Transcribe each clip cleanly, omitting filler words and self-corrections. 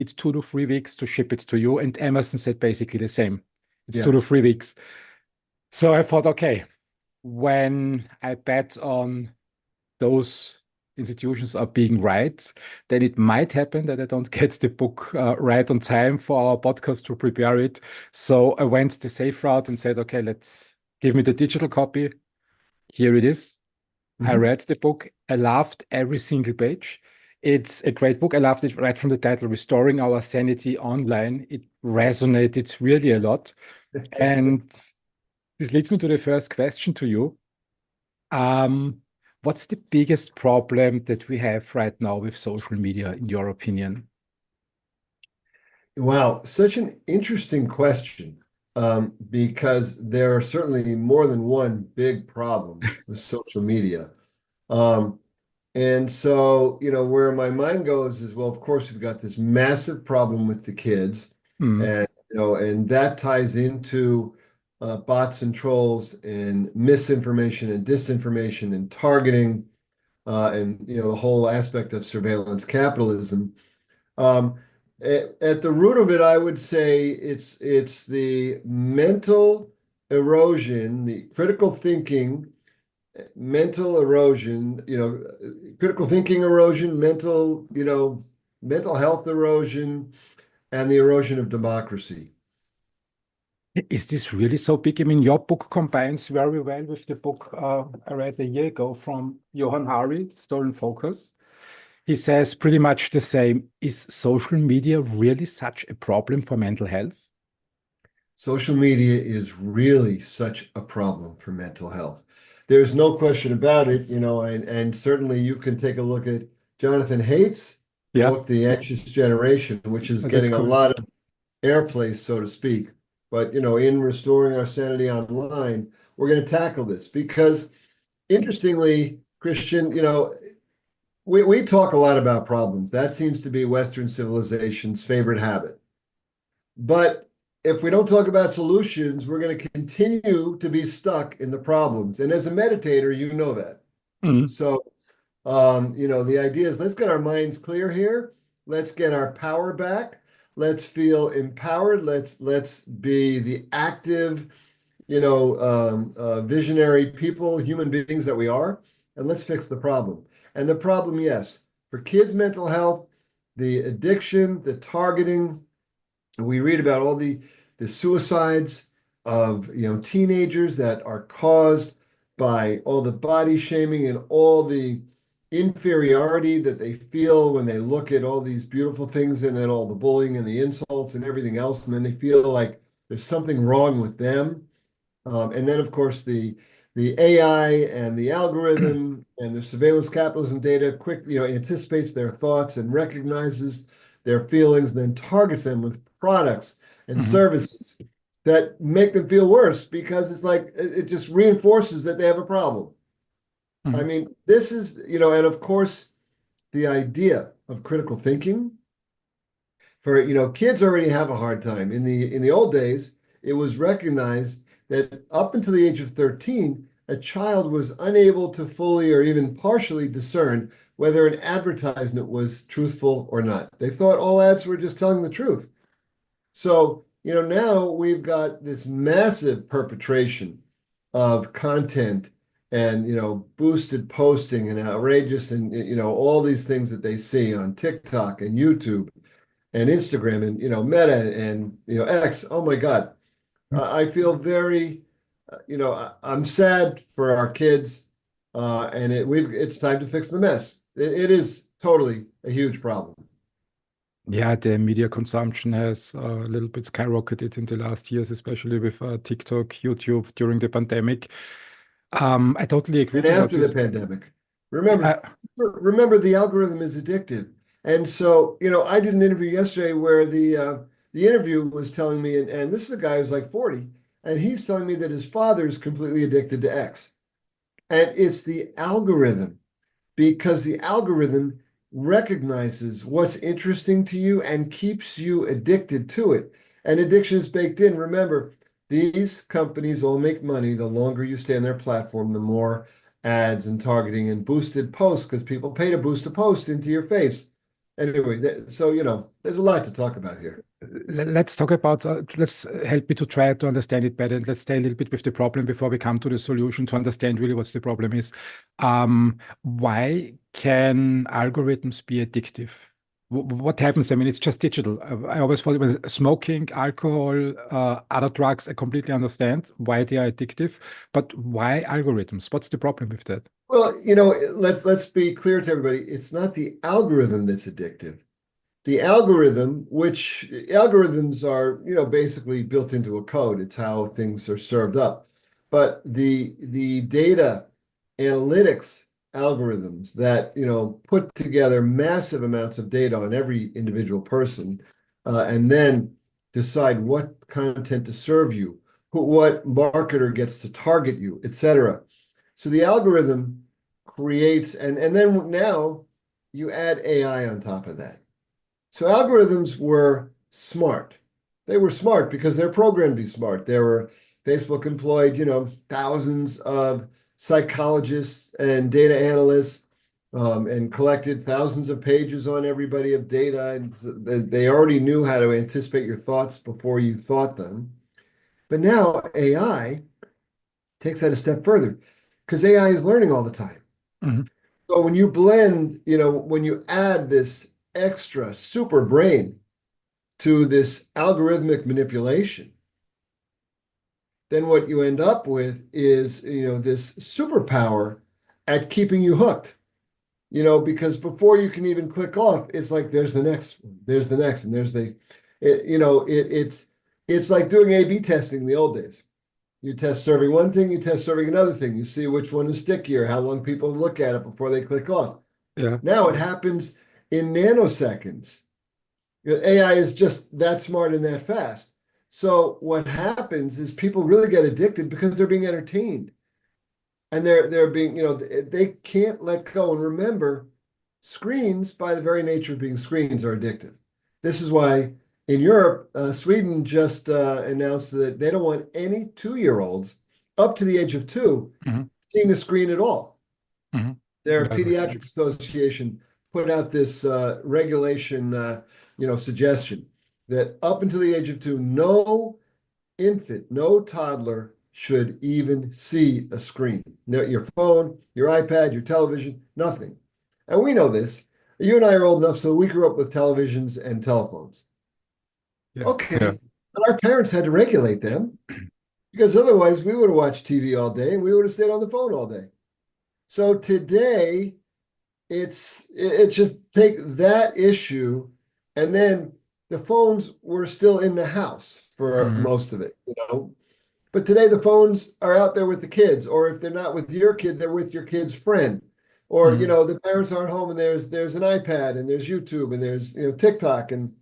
it's 2 to 3 weeks to ship it to you. And Amazon said basically the same. It's Yeah. 2 to 3 weeks. So I thought, okay, when I bet on those institutions are being right, then it might happen that I don't get the book right on time for our podcast to prepare it. So I went the safe route and said, okay, let's give me the digital copy. Here it is. I Mhm. read the book. I loved every single page. It's a great book. I loved it right from the title, Restoring Our Sanity Online. It resonated really a lot. And this leads me to the first question to you. Um, what's the biggest problem that we have right now with social media, in your opinion? Wow, such an interesting question, because there are certainly more than one big problem with social media. Um, and so, where my mind goes is, well, of course, we've got this massive problem with the kids, Mm, and that ties into bots and trolls and misinformation and disinformation and targeting, and the whole aspect of surveillance capitalism. Um, at the root of it, I would say it's the mental erosion, the critical thinking, mental erosion, critical thinking erosion, mental health erosion, and the erosion of democracy. is this really so big? I mean, your book combines very well with the book I read a year ago from Johann Hari, Stolen Focus. He says pretty much the same. Is social media really such a problem for mental health? Social media is really such a problem for mental health. There's no question about it, and certainly you can take a look at Jonathan Haidt's Yeah, book, The Anxious Generation, which is that's getting a cool. lot of airplay, so to speak. But, in Restoring Our Sanity Online, we're going to tackle this because, interestingly, Christian, we talk a lot about problems. That seems to be Western civilization's favorite habit. But if we don't talk about solutions, we're going to continue to be stuck in the problems. And as a meditator, you know that. Mm, So, the idea is let's get our minds clear here. Let's get our power back. Let's feel empowered. Let's be the active, visionary people, human beings that we are, and let's fix the problem. And the problem, yes, for kids' mental health, the addiction, the targeting, we read about all the suicides of teenagers that are caused by all the body shaming and all the inferiority that they feel when they look at all these beautiful things and then all the bullying and the insults and everything else, and then they feel like there's something wrong with them. And then, of course, the AI and the algorithm and the surveillance capitalism data quickly, anticipates their thoughts and recognizes their feelings, and then targets them with products and mhm, services that make them feel worse because it's like it just reinforces that they have a problem. I mhm, mean, this is, and of course, the idea of critical thinking for kids already have a hard time. In the old days, it was recognized that up until the age of 13, a child was unable to fully or even partially discern whether an advertisement was truthful or not. They thought all ads were just telling the truth. So, now we've got this massive perpetration of content and, boosted posting and outrageous and, all these things that they see on TikTok and YouTube and Instagram and Meta and X. Oh my God, I feel very, I'm sad for our kids, and it's time to fix the mess. It is totally a huge problem. yeah, the media consumption has a little bit skyrocketed in the last years, especially with TikTok, YouTube during the pandemic. I totally agree And to what after you. the pandemic, remember, Yeah. remember the algorithm is addictive. And so, I did an interview yesterday where the interview was telling me, and this is a guy who's like 40, and he's telling me that his father is completely addicted to X. And it's the algorithm because the algorithm recognizes what's interesting to you and keeps you addicted to it. And addiction is baked in. Remember, these companies all make money the longer you stay on their platform, the more ads and targeting and boosted posts because people pay to boost a post into your face. anyway, so there's a lot to talk about here. Let's talk about, let's help me to try to understand it better. And let's stay a little bit with the problem before we come to the solution to understand really what the problem is. Why can algorithms be addictive? What happens? I mean, it's just digital. I always thought it was smoking, alcohol, other drugs. I completely understand why they are addictive, but why algorithms? What's the problem with that? Well, let's be clear to everybody. It's not the algorithm that's addictive. The algorithm, which algorithms are, basically built into a code. It's how things are served up. But the data analytics algorithms that, put together massive amounts of data on every individual person, and then decide what content to serve you, what marketer gets to target you, etc. So the algorithm creates, and then now you add AI on top of that. So algorithms were smart. They were smart because they're programmed to be smart. Facebook employed, thousands of psychologists and data analysts, and collected thousands of pages on everybody of data. And they already knew how to anticipate your thoughts before you thought them. But now AI takes that a step further because AI is learning all the time. Mhm, So when you blend, when you add this extra super brain to this algorithmic manipulation, then what you end up with is, this superpower at keeping you hooked, because before you can even click off, it's like there's the next one, there's the next, and there's it's like doing A/B testing in the old days. You test serving one thing, you test serving another thing. You see which one is stickier, how long people look at it before they click off. yeah. Now it happens in nanoseconds. AI is just that smart and that fast. So what happens is people really get addicted because they're being entertained, and they're being, they can't let go. And remember, screens, by the very nature of being screens, are addictive. This is why in Europe, Sweden just announced that they don't want any 2-year-olds up to the age of 2 Mhm, seeing a screen at all. mhm. Their Yeah, makes pediatric sense. association put out this regulation, suggestion that up until the age of 2, no infant, no toddler should even see a screen. Your phone, your iPad, your television, nothing. And we know this. You and I are old enough, so we grew up with televisions and telephones. Yeah. Okay, but our parents had to regulate them because otherwise we would have watched TV all day and we would have stayed on the phone all day. So today, it's just take that issue, and then the phones were still in the house for Mhm, most of it. But today the phones are out there with the kids, or if they're not with your kid, they're with your kid's friend. Or, mhm, the parents aren't home and there's an iPad and there's YouTube and there's, TikTok, and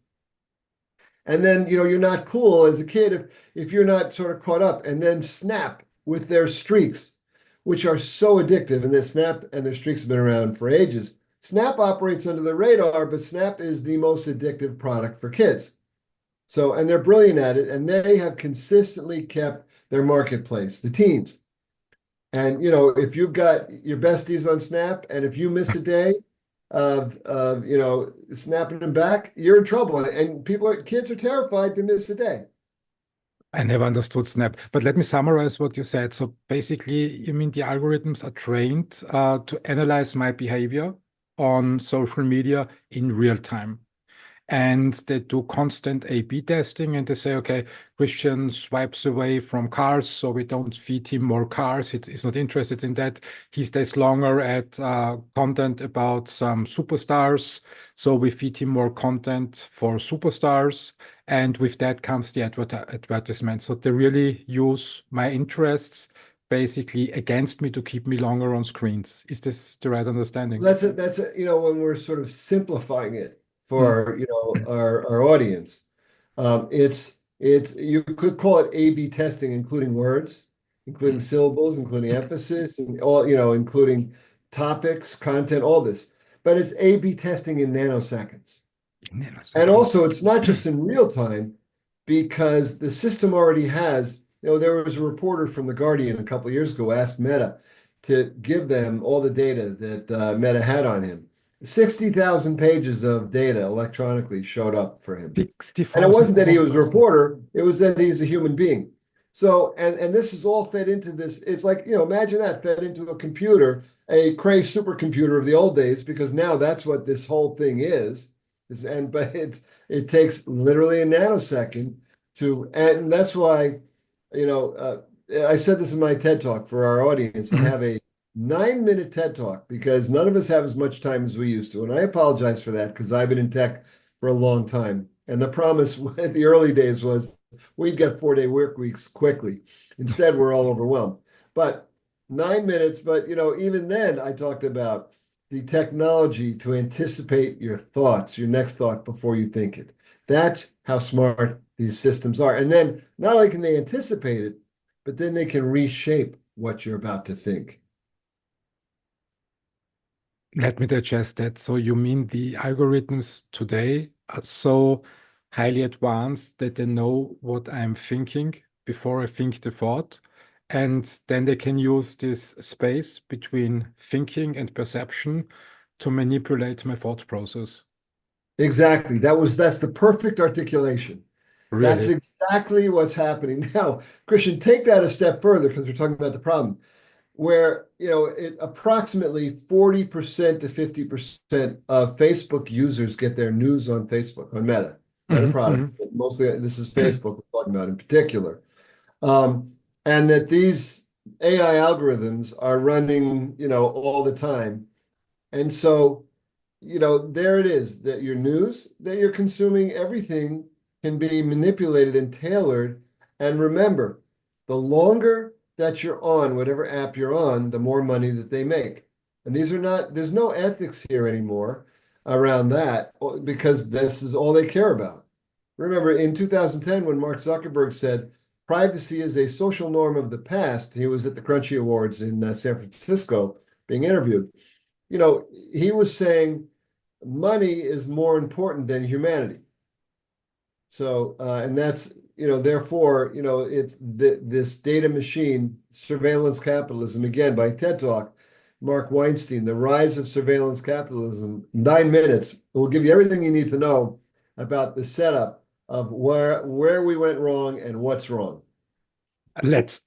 then, you're not cool as a kid if you're not sort of caught up. And then Snap with their streaks, which are so addictive. And then Snap and their streaks have been around for ages. Snap operates under the radar, but Snap is the most addictive product for kids. So, and they're brilliant at it, and they have consistently kept their marketplace, the teens. And if you've got your besties on Snap, and if you miss a day of snapping them back, you're in trouble. And kids are terrified to miss a day. I never understood Snap, but let me summarize what you said. So basically, you mean the algorithms are trained to analyze my behavior on social media in real time. And they do constant A/B testing, and they say, okay, Christian swipes away from cars, so we don't feed him more cars. He's not interested in that. He stays longer at content about some superstars, so we feed him more content for superstars. And with that comes the advertisement. So they really use my interests basically against me to keep me longer on screens. Is this the right understanding? When we're sort of simplifying it Mm, for, our audience, you could call it A/B testing, including words, including mm, syllables, including mm. emphasis, and all, including topics, content, all this. But it's A/B testing in nanoseconds. And Nanoseconds. also, it's not just in real time because the system already has, there was a reporter from The Guardian a couple of years ago asked Meta to give them all the data that Meta had on him. 60,000 pages of data electronically showed up for him. And it 60,000 wasn't that he more was a person. reporter, it was that he's a human being. So, and this is all fed into this. It's like, imagine that fed into a computer, a Cray supercomputer of the old days, because now that's what this whole thing is. But it takes literally a nanosecond and that's why, you know, I said this in my TED Talk for our audience. I Mhm. have a 9-minute TED Talk because none of us have as much time as we used to. And I apologize for that because I've been in tech for a long time. And the promise in the early days was we'd get 4-day work weeks quickly. Instead, we're all overwhelmed. But 9 minutes, but even then I talked about the technology to anticipate your thoughts, your next thought before you think it. That's how smart these systems are. And then not only can they anticipate it, but then they can reshape what you're about to think. Let me digest that. So you mean the algorithms today are so highly advanced that they know what I'm thinking before I think the thought, and then they can use this space between thinking and perception to manipulate my thought process. Exactly. That's the perfect articulation. That's Really? exactly what's happening. Now, Christian, take that a step further because we're talking about the problem where, approximately 40% to 50% of Facebook users get their news on Facebook, on Meta Hmm. products, Hmm. but mostly this is Facebook we're talking about in particular. Um, and that these AI algorithms are running, all the time. And so there it is that your news that you're consuming, everything can be manipulated and tailored. And remember, the longer that you're on whatever app you're on, the more money that they make. And there's no ethics here anymore around that because this is all they care about. Remember in 2010, when Mark Zuckerberg said privacy is a social norm of the past, he was at the Crunchy Awards in San Francisco being interviewed. He was saying money is more important than humanity. So, and that's, therefore, it's this data machine, surveillance capitalism, again, by TED Talk, Mark Weinstein, The Rise of Surveillance Capitalism, 9 minutes. It will give you everything you need to know about the setup of where we went wrong and what's wrong. Let's,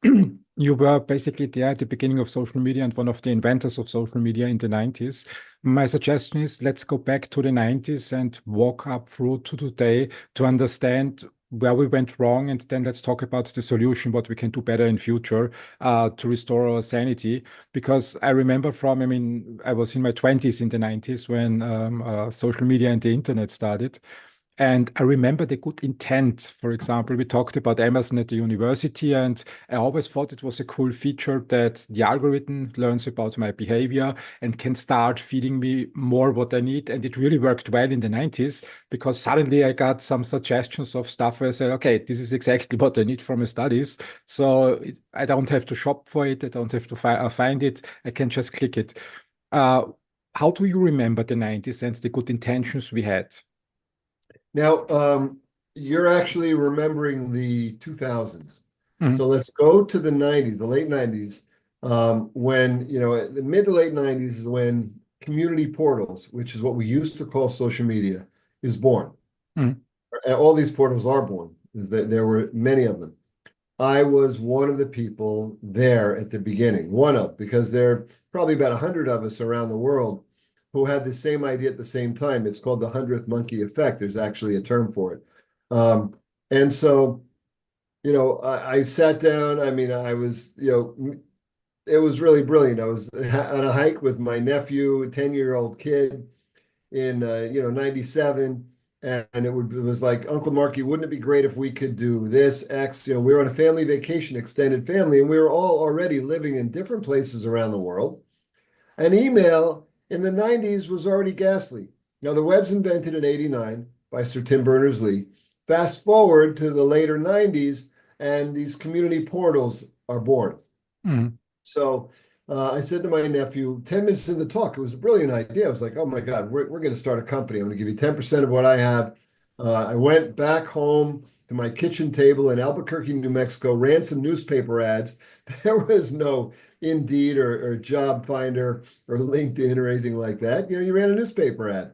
you were basically there at the beginning of social media and one of the inventors of social media in the 90s. My suggestion is let's go back to the 90s and walk up through to today to understand where we went wrong, and then let's talk about the solution, what we can do better in future to restore our sanity. Because I remember from, I mean, I was in my 20s in the 90s when social media and the internet started. And I remember the good intent. For example, we talked about Amazon at the university, and I always thought it was a cool feature that the algorithm learns about my behavior and can start feeding me more what I need. And it really worked well in the 90s because suddenly I got some suggestions of stuff where I said, okay, this is exactly what I need for my studies. So I don't have to shop for it, I don't have to find it, I can just click it. Uh, how do you remember the 90s and the good intentions we had? Now, you're actually remembering the 2000s. Mhm. So let's go to the 90s, the late 90s, when, the mid to late 90s is when community portals, which is what we used to call social media, is born. Mhm. All these portals are born, is that there were many of them. I was one of the people there at the beginning, one of, because there are probably about 100 of us around the world who had the same idea at the same time. It's called the 100th monkey effect. There's actually a term for it. Um, and so, I sat down. I mean, I was, it was really brilliant. I was on a hike with my nephew, a 10-year-old kid in 97, and it was like, Uncle Marky, wouldn't it be great if we could do this X? We were on a family vacation, extended family, and we were all already living in different places around the world. And email in the 90s was already ghastly. Now the web's invented in 89 by Sir Tim Berners-Lee. Fast forward to the later 90s, and these community portals are born. Mhm. So I said to my nephew, 10 minutes in the talk, it was a brilliant idea. I was like, oh my God, we're going to start a company. I'm going to give you 10% of what I have. I went back home, to my kitchen table in Albuquerque, New Mexico, ran some newspaper ads. There was no Indeed or Job Finder or LinkedIn or anything like that. You ran a newspaper ad.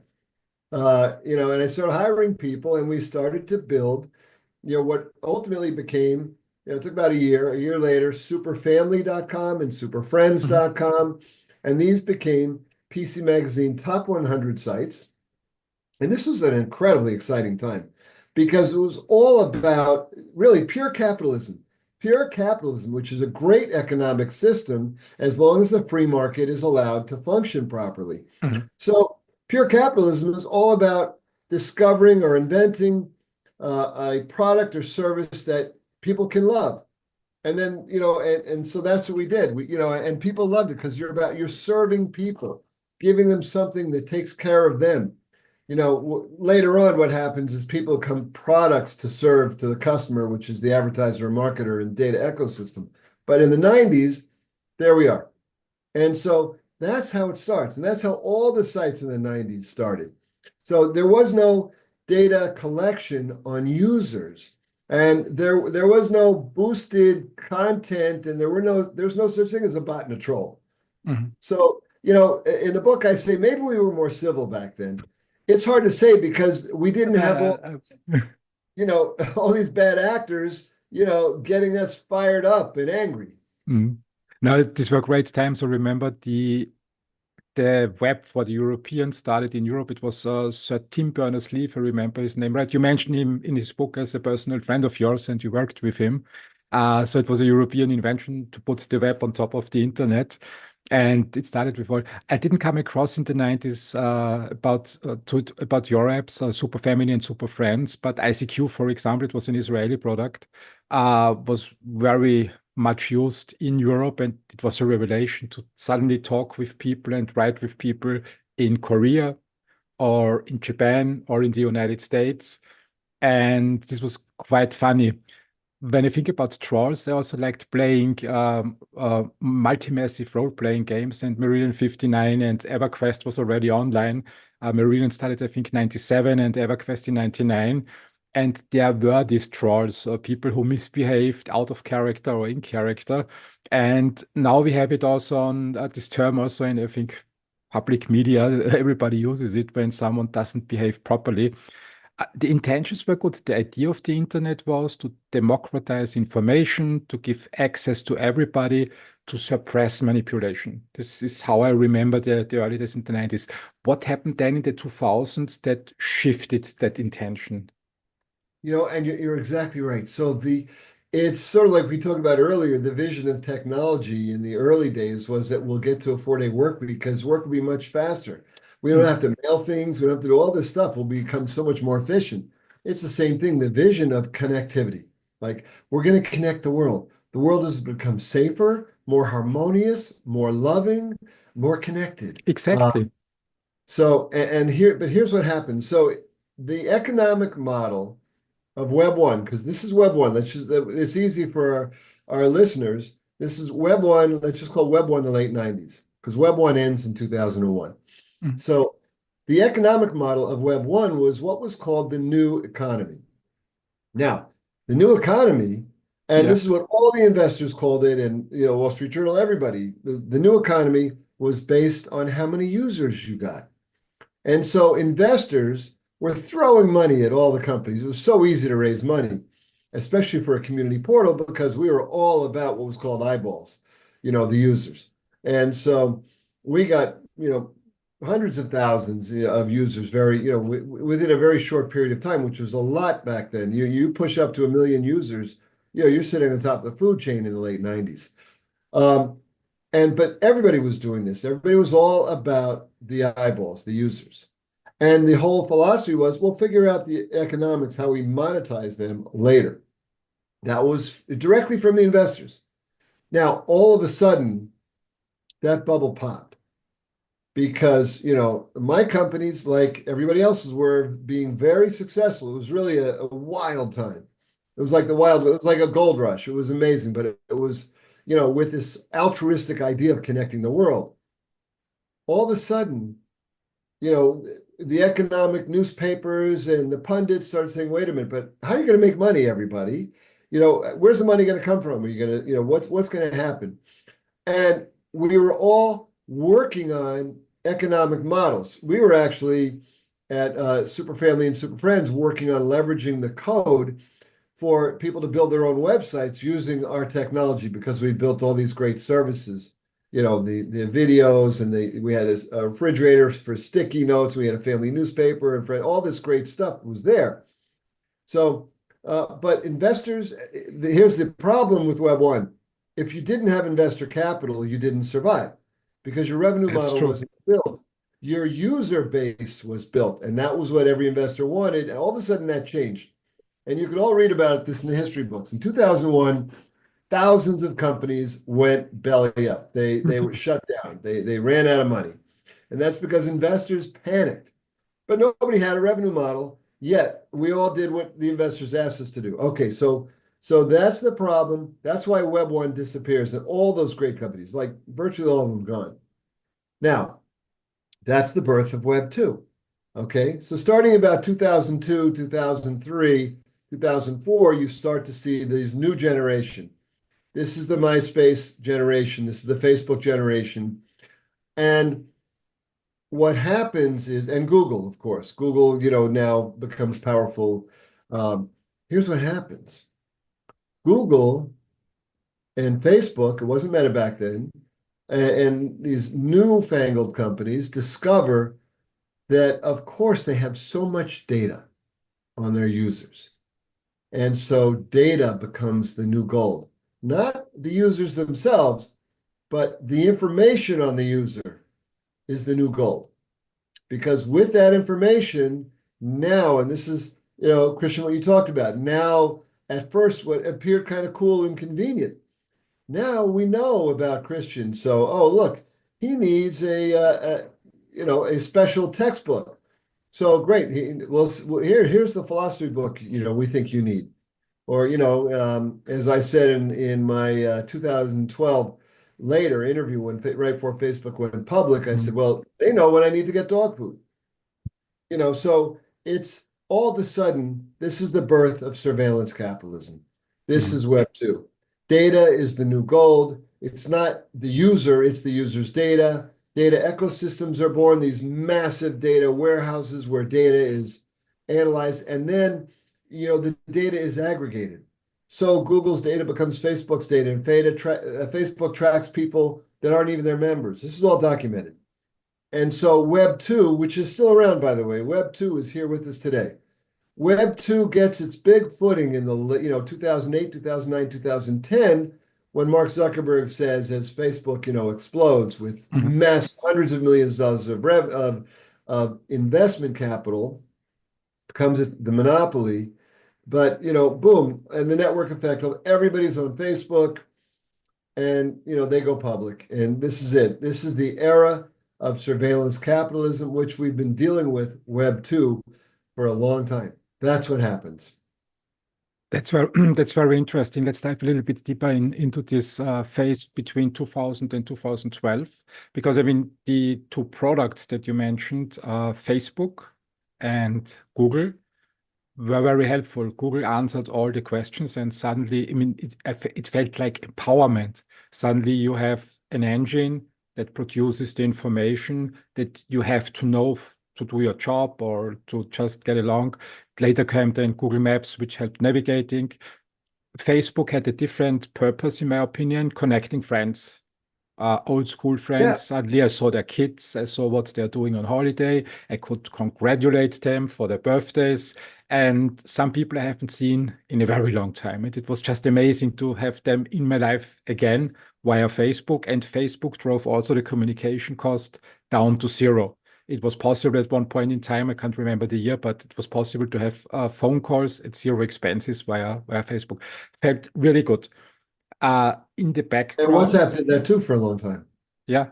And I started hiring people, and we started to build, what ultimately became, it took about a year later, superfamily.com and Mhm. superfriends.com. And these became PC Magazine top 100 sites. And this was an incredibly exciting time because it was all about really pure capitalism, which is a great economic system as long as the free market is allowed to function properly. Mhm. So, pure capitalism is all about discovering or inventing a product or service that people can love. And then, and so that's what we did. And people loved it because you're serving people, giving them something that takes care of them. Later on, what happens is people become products to serve to the customer, which is the advertiser or marketer and data ecosystem. But in the 90s, there we are. And so that's how it starts. And that's how all the sites in the 90s started. So there was no data collection on users. And there was no boosted content, and there's no such thing as a bot and a troll. Mhm. So, in the book I say maybe we were more civil back then. It's hard to say because we didn't have all, Uh, all these bad actors, getting us fired up and angry. mm. No, these were great times. I remember the web for the Europeans started in Europe. It was Sir Tim Berners-Lee, if I remember his name right. You mentioned him in his book as a personal friend of yours, and you worked with him. So it was a European invention to put the web on top of the internet. And it started with all. I didn't come across in the 90s about your apps, Super Family and Super Friends, but ICQ, for example, it was an Israeli product, was very much used in Europe, and it was a revelation to suddenly talk with people and write with people in Korea or in Japan or in the United States. And this was quite funny. When I think about trolls, I also liked playing multi-massive role-playing games, and Meridian 59 and EverQuest was already online. Meridian started, I think, 97 and EverQuest in 99. And there were these trolls, people who misbehaved out of character or in character. And now we have it also on this term also in, I think, public media. Everybody uses it when someone doesn't behave properly. The intentions were good. The idea of the internet was to democratize information, to give access to everybody, to suppress manipulation. This is how I remember the early days in the 90s. What happened then in the 2000s that shifted that intention? And you're exactly right. It's sort of like we talked about earlier. The vision of technology in the early days was that we'll get to a 4-day work week because work will be much faster. We don't Mm. have to mail things. We don't have to do all this stuff. We'll become so much more efficient. It's the same thing. The vision of connectivity, like we're going to connect the world. The world has become safer, more harmonious, more loving, more connected. Exactly. But here's what happens. So the economic model of Web 1, because this is Web 1. It's easy for our listeners. This is Web 1. Let's just call Web 1 the late 90s, because Web 1 ends in 2001. Mm. So the economic model of Web 1 was what was called the new economy. Now, the new economy, and Yeah. this is what all the investors called it, and Wall Street Journal, everybody, the new economy was based on how many users you got. And so investors were throwing money at all the companies. It was so easy to raise money, especially for a community portal, because we were all about what was called eyeballs, the users. And so we got, hundreds of thousands of users within a very short period of time, which was a lot back then. You push up to 1 million users, you're sitting on top of the food chain in the late 90s. Um, but everybody was doing this. Everybody was all about the eyeballs, the users. And the whole philosophy was we'll figure out the economics, how we monetize them later. That was directly from the investors. Now, all of a sudden, that bubble popped because, my companies, like everybody else's, were being very successful. It was really a wild time. It was like it was like a gold rush. It was amazing, but it was, with this altruistic idea of connecting the world. All of a sudden, you know, the economic newspapers and the pundits started saying, wait a minute, but how are you going to make money, everybody? Where's the money going to come from? Are you going to, what's going to happen? And we were all working on economic models. We were actually at Super Family and Super Friends working on leveraging the code for people to build their own websites using our technology because we built all these great services. The videos and we had a refrigerator for sticky notes. We had a family newspaper and all this great stuff was there. So, but investors, here's the problem with Web 1. If you didn't have investor capital, you didn't survive because your revenue That's model true. wasn't built. Your user base was built, and that was what every investor wanted. And all of a sudden that changed. And you can all read about this in the history books. In 2001, thousands of companies went belly up. They were shut down. They ran out of money. And that's because investors panicked. But nobody had a revenue model yet. We all did what the investors asked us to do. Okay, so that's the problem. That's why Web 1 disappears and all those great companies, like virtually all of them gone. Now, that's the birth of Web 2. Okay, so starting about 2002, 2003, 2004, you start to see these new generation. This is the MySpace generation. This is the Facebook generation. And what happens is, and Google, of course, Google, now becomes powerful. Here's what happens. Google and Facebook, it wasn't Meta back then, and these newfangled companies discover that, of course, they have so much data on their users. And so data becomes the new gold. Not the users themselves, but the information on the user is the new gold. Because with that information, now, and this is, Christian, what you talked about, now, at first, what appeared kind of cool and convenient. Now we know about Christian. So, oh, look, he needs a special textbook. So great. Well, here's the philosophy book, we think you need. Or, as I said in my 2012 later interview right before Facebook went public, I said, Mhm. well, they know when I need to get dog food. So it's all of a sudden, this is the birth of surveillance capitalism. This Mhm. is Web 2. Data is the new gold. It's not the user, it's the user's data. Data ecosystems are born, these massive data warehouses where data is analyzed. And then, the data is aggregated. So Google's data becomes Facebook's data, and Facebook tracks people that aren't even their members. This is all documented. And so Web 2, which is still around, by the way, Web 2 is here with us today. Web 2 gets its big footing in the 2008, 2009, 2010 when Mark Zuckerberg says as Facebook explodes with Mhm. hundreds of millions of dollars of investment capital becomes the monopoly. But boom, and the network effect of everybody's on Facebook and they go public. And this is it. This is the era of surveillance capitalism, which we've been dealing with Web 2 for a long time. That's what happens. That's very that's very interesting. Let's dive a little bit deeper into this phase between 2000 and 2012, because I mean the two products that you mentioned, Facebook and Google, were very helpful. Google answered all the questions, and suddenly, I mean, it felt like empowerment. Suddenly, you have an engine that produces the information that you have to know to do your job or to just get along. Later came then Google Maps, which helped navigating. Facebook had a different purpose, in my opinion, connecting friends, old school friends. Yeah. Suddenly, I saw their kids. I saw what they're doing on holiday. I could congratulate them for their birthdays. And some people I haven't seen in a very long time. And it was just amazing to have them in my life again via Facebook. And Facebook drove also the communication cost down to zero. It was possible at one point in time, I can't remember the year, but it was possible to have phone calls at zero expenses via Facebook. Felt really good. In the And background, WhatsApp did that too for a long time. yeah.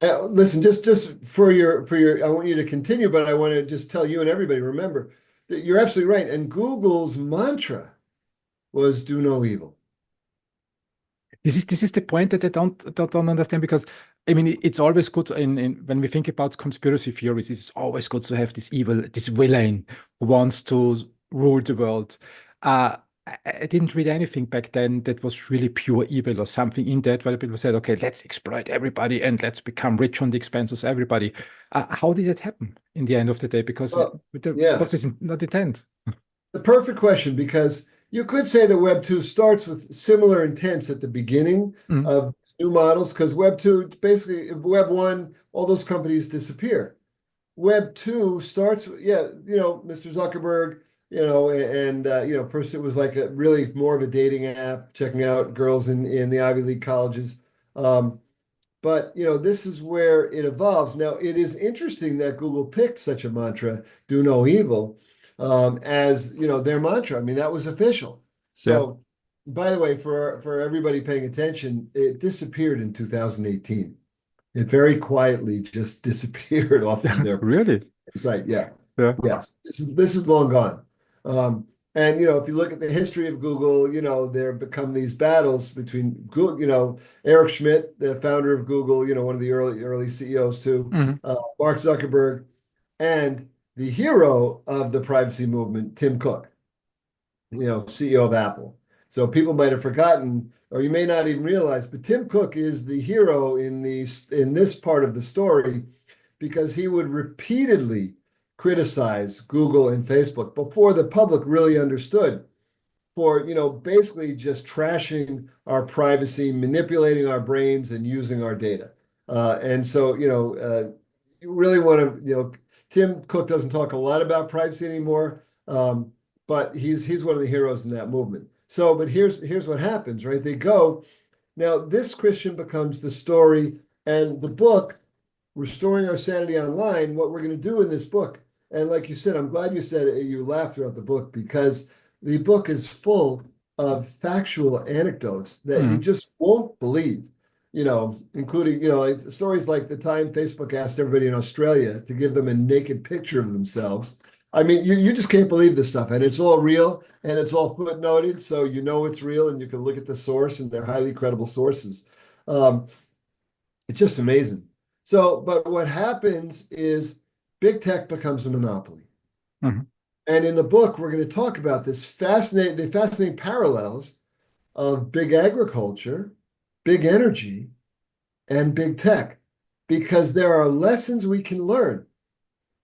Listen, just for your, I want you to continue, but I want to just tell you and everybody, remember that you're absolutely right. And Google's mantra was do no evil. This is the point that I don't understand because I mean, it's always good in when we think about conspiracy theories, it's always good to have this evil, this villain who wants to rule the world. I didn't read anything back then that was really pure evil or something in that where people said, okay, let's exploit everybody and let's become rich on the expense of everybody. How did it happen in the end of the day? Because Well, yeah. was this not intent? The perfect question, because you could say that Web 2 starts with similar intents at the beginning Mm, of new models, because Web 2, basically, Web 1, all those companies disappear. Web 2 starts, yeah, Mr. Zuckerberg, first it was like a really more of a dating app, checking out girls in the Ivy League colleges. Um, but this is where it evolves. Now, it is interesting that Google picked such a mantra, "Do no evil," as their mantra. I mean, that was official. yeah, So, by the way, for everybody paying attention, it disappeared in 2018. It very quietly just disappeared off of their really? site. Yeah. Yeah. Yes. This is long gone. Um, and if you look at the history of Google, there have become these battles between Google, Eric Schmidt, the founder of Google, one of the early CEOs too, Mhm. Mark Zuckerberg, and the hero of the privacy movement, Tim Cook, CEO of Apple. So people might have forgotten, or you may not even realize, but Tim Cook is the hero in this part of the story because he would repeatedly criticize Google and Facebook before the public really understood for, basically just trashing our privacy, manipulating our brains, and using our data. And so, you really want to, Tim Cook doesn't talk a lot about privacy anymore, but he's one of the heroes in that movement. So, but here's what happens, right? They go now. This Christian becomes the story, and the book Restoring Our Sanity Online, what we're going to do in this book. And like you said, I'm glad you said it, you laughed throughout the book because the book is full of factual anecdotes that you Mhm. just won't believe, including, like stories like the time Facebook asked everybody in Australia to give them a naked picture of themselves. I mean, you just can't believe this stuff. And it's all real and it's all footnoted. So it's real and you can look at the source and they're highly credible sources. Um, it's just amazing. So, but what happens is big tech becomes a monopoly. Mhm. And in the book, we're going to talk about the fascinating parallels of big agriculture, big energy, and big tech, because there are lessons we can learn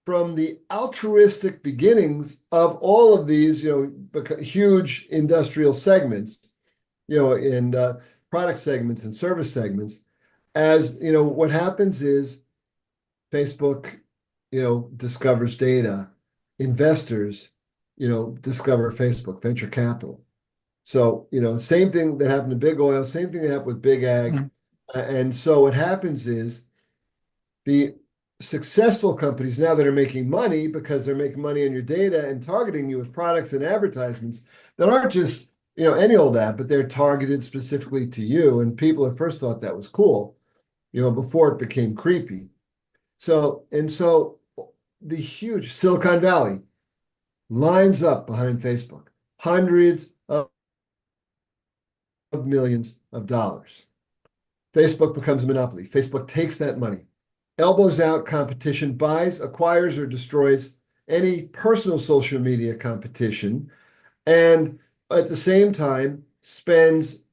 from the altruistic beginnings of all of these, huge industrial segments, in product segments and service segments. As what happens is Facebook, discovers data. Investors, discover Facebook, venture capital. So, same thing that happened to big oil, same thing that happened with big ag. Mhm. And so what happens is the successful companies now that are making money because they're making money on your data and targeting you with products and advertisements that aren't just, any old ad, but they're targeted specifically to you. And people at first thought that was cool, before it became creepy. So the huge Silicon Valley lines up behind Facebook, hundreds of millions of dollars. Facebook becomes a monopoly. Facebook takes that money, elbows out competition, buys, acquires, or destroys any personal social media competition, and at the same time spends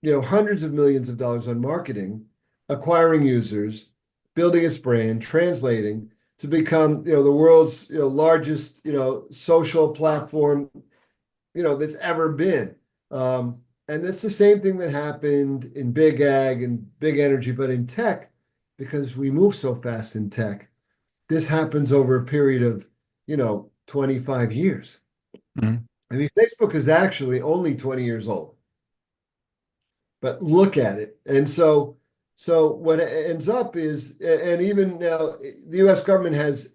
hundreds of millions of dollars on marketing, acquiring users, building its brand, translating to become the world's largest social platform that's ever been. And it's the same thing that happened in big ag and big energy, but in tech, because we move so fast in tech, this happens over a period of 25 years. Mhm. I mean, Facebook is actually only 20 years old, but look at it. And so what ends up is, and even now, the U.S. government has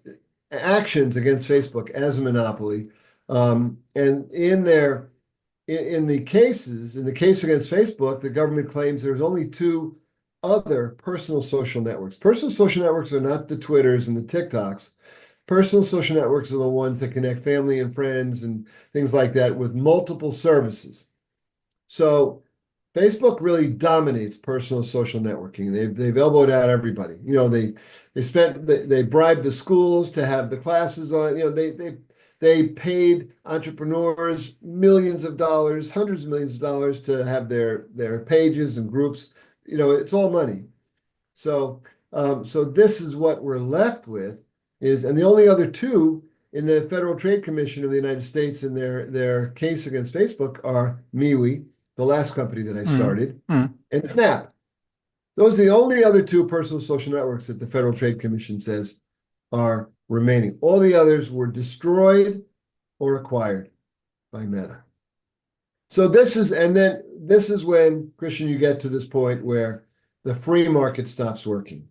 actions against Facebook as a monopoly. And in the case against Facebook, the government claims there's only two other personal social networks. Personal social networks are not the Twitters and the TikToks. Personal social networks are the ones that connect family and friends and things like that with multiple services. So Facebook really dominates personal social networking. They've elbowed out everybody. They bribed the schools to have the classes on. They paid entrepreneurs millions of dollars, hundreds of millions of dollars to have their pages and groups. It's all money. So so this is what we're left with and the only other two in the Federal Trade Commission of the United States in their case against Facebook are MeWe, the last company that I Mm, started, mm. and Snap. Those are the only other two personal social networks that the Federal Trade Commission says are remaining. All the others were destroyed or acquired by Meta. So this is when, Christian, you get to this point where the free market stops working.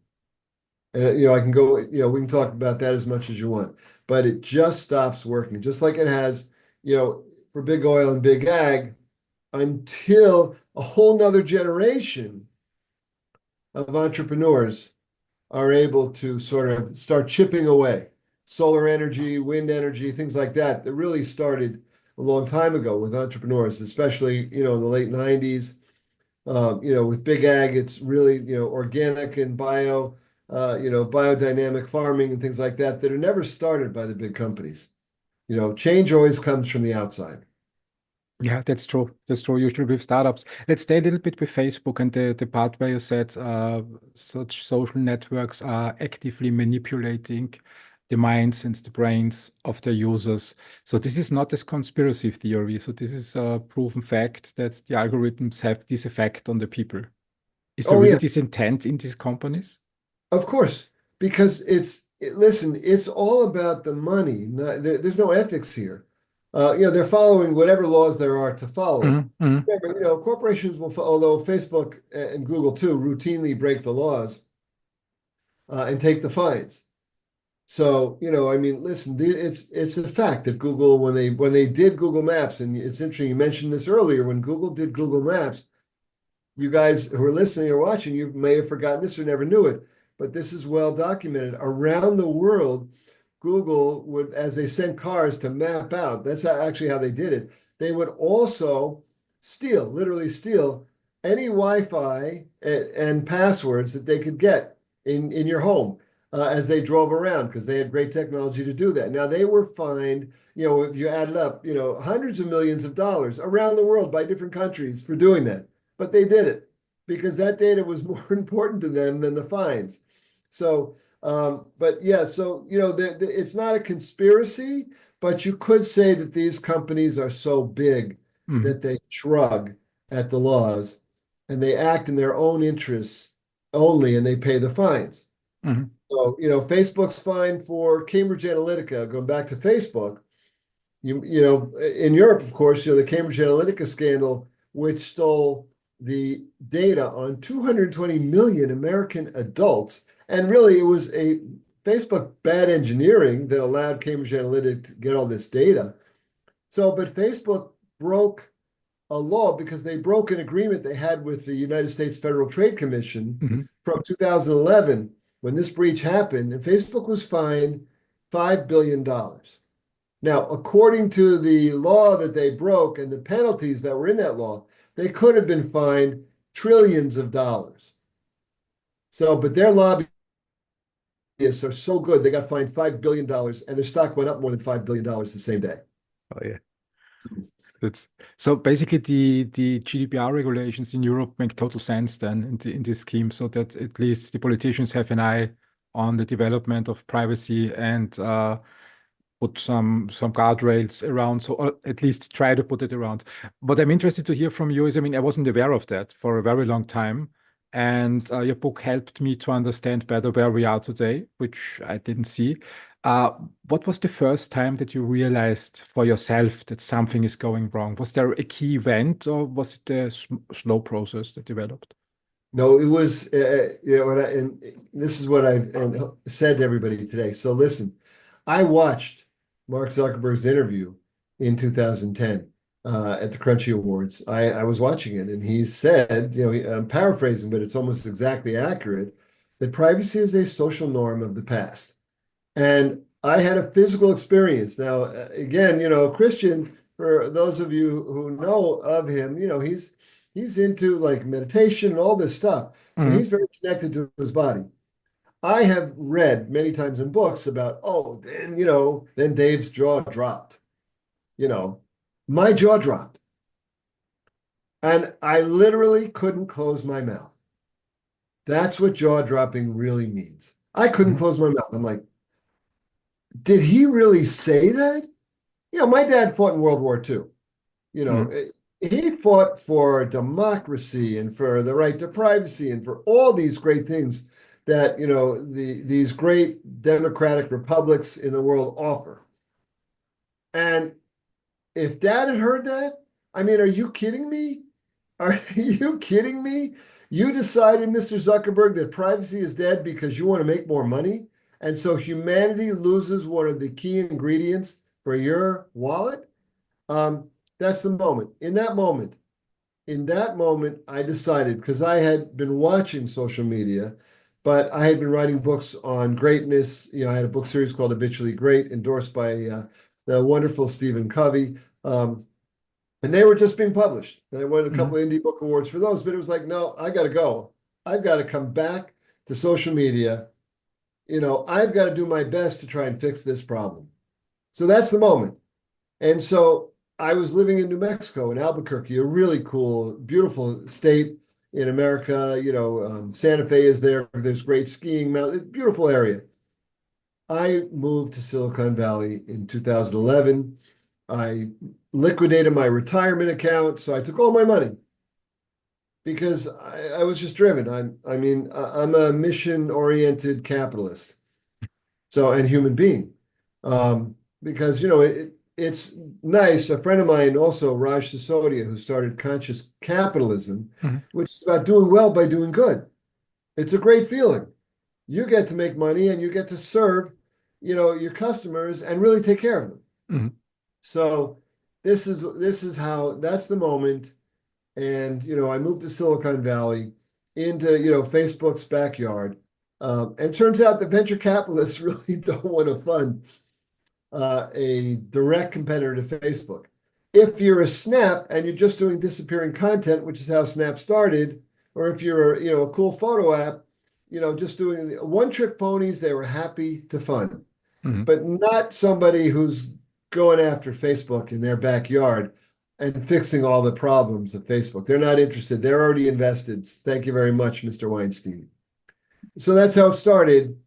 And I can go, we can talk about that as much as you want, but it just stops working, just like it has, for big oil and big ag, until a whole nother generation of entrepreneurs are able to sort of start chipping away. Solar energy, wind energy, things like that, that really started a long time ago with entrepreneurs, especially, in the late 90s. With big ag, it's really, organic and biodynamic farming and things like that that are never started by the big companies. Change always comes from the outside. Yeah, that's true. That's true. Usually with startups. Let's stay a little bit with Facebook and the part where you said such social networks are actively manipulating the minds and the brains of their users. So this is not a conspiracy theory. So this is a proven fact that the algorithms have this effect on the people. Is there Oh really yeah, this intent in these companies? of course, because listen, it's all about the money. There's no ethics here. They're following whatever laws there are to follow. Mm, mm, Remember, corporations although Facebook and Google too routinely break the laws and take the fines. So, I mean, listen, it's a fact that Google, when they did Google Maps, and it's interesting, you mentioned this earlier, when Google did Google Maps, you guys who are listening or watching, you may have forgotten this or never knew it, but this is well documented. Around the world, Google would, as they sent cars to map out, that's actually how they did it. They would also literally steal any Wi-Fi and passwords that they could get in your home as they drove around because they had great technology to do that. Now they were fined, if you add it up, hundreds of millions of dollars around the world by different countries for doing that. But they did it because that data was more important to them than the fines. So but yeah, so it's not a conspiracy, but you could say that these companies are so big mm, that they shrug at the laws and they act in their own interests only, and they pay the fines. mm, So Facebook's fine for Cambridge Analytica, going back to Facebook. In Europe, of course, the Cambridge Analytica scandal, which stole the data on 220 million American adults. And really, it was a Facebook bad engineering that allowed Cambridge Analytica to get all this data. So, but Facebook broke a law because they broke an agreement they had with the United States Federal Trade Commission mm, from 2011 when this breach happened, and Facebook was fined $5 billion. Now, according to the law that they broke and the penalties that were in that law, they could have been fined trillions of dollars. So, but their lobbyists are so good, they got fined $5 billion and their stock went up more than $5 billion the same day. Oh, yeah. That's so basically the GDPR regulations in Europe make total sense then in this scheme, so that at least the politicians have an eye on the development of privacy and put some guardrails around, so or at least try to put it around. What I'm interested to hear from you is, I mean, I wasn't aware of that for a very long time, and your book helped me to understand better where we are today, which I didn't see. Uh, what was the first time that you realized for yourself that something is going wrong? Was there a key event, or was it a slow process that developed? No, it was, and this is what I've said to everybody today. So listen, I watched Mark Zuckerberg's interview in 2010 at the Crunchy Awards. I was watching it, and he said, I'm paraphrasing, but it's almost exactly accurate, that privacy is a social norm of the past. And I had a physical experience. Now, again, Christian, for those of you who know of him, he's into like meditation and all this stuff. So Mhm. he's very connected to his body. I have read many times in books about, oh, then, then Dave's jaw dropped. You know, my jaw dropped. And I literally couldn't close my mouth. That's what jaw dropping really means. I couldn't Mhm. close my mouth. I'm like, did he really say that? My dad fought in World War II. You know, Mhm. he fought for democracy and for the right to privacy and for all these great things that, these great democratic republics in the world offer. And if dad had heard that, I mean, are you kidding me? Are you kidding me? You decided, Mr. Zuckerberg, that privacy is dead because you want to make more money. And so humanity loses one of the key ingredients for your wallet. Um, that's the moment. In that moment, I decided because I had been watching social media, but I had been writing books on greatness. I had a book series called Habitually Great, endorsed by the wonderful Stephen Covey. And they were just being published. And I won a couple Mhm. of indie book awards for those, but it was like, no, I got to go. I've got to come back to social media. I've got to do my best to try and fix this problem. So that's the moment. And so I was living in New Mexico, in Albuquerque, a really cool, beautiful state in America. Santa Fe is there. There's great skiing, mountain, beautiful area. I moved to Silicon Valley in 2011. I liquidated my retirement account, so I took all my money because I was just driven. I'm a mission-oriented capitalist, and human being. Because it's nice. A friend of mine, also Raj Sisodia, who started Conscious Capitalism, Mhm. which is about doing well by doing good. It's a great feeling. You get to make money and you get to serve, your customers and really take care of them. Mhm. So this is how that's the moment. And I moved to Silicon Valley into Facebook's backyard. And it turns out the venture capitalists really don't want to fund a direct competitor to Facebook. If you're a Snap and you're just doing disappearing content, which is how Snap started, or if you're a cool photo app, just doing one trick ponies, they were happy to fund, Mhm. but not somebody who's going after Facebook in their backyard and fixing all the problems of Facebook. They're not interested. They're already invested. Thank you very much, Mr. Weinstein. So that's how it started.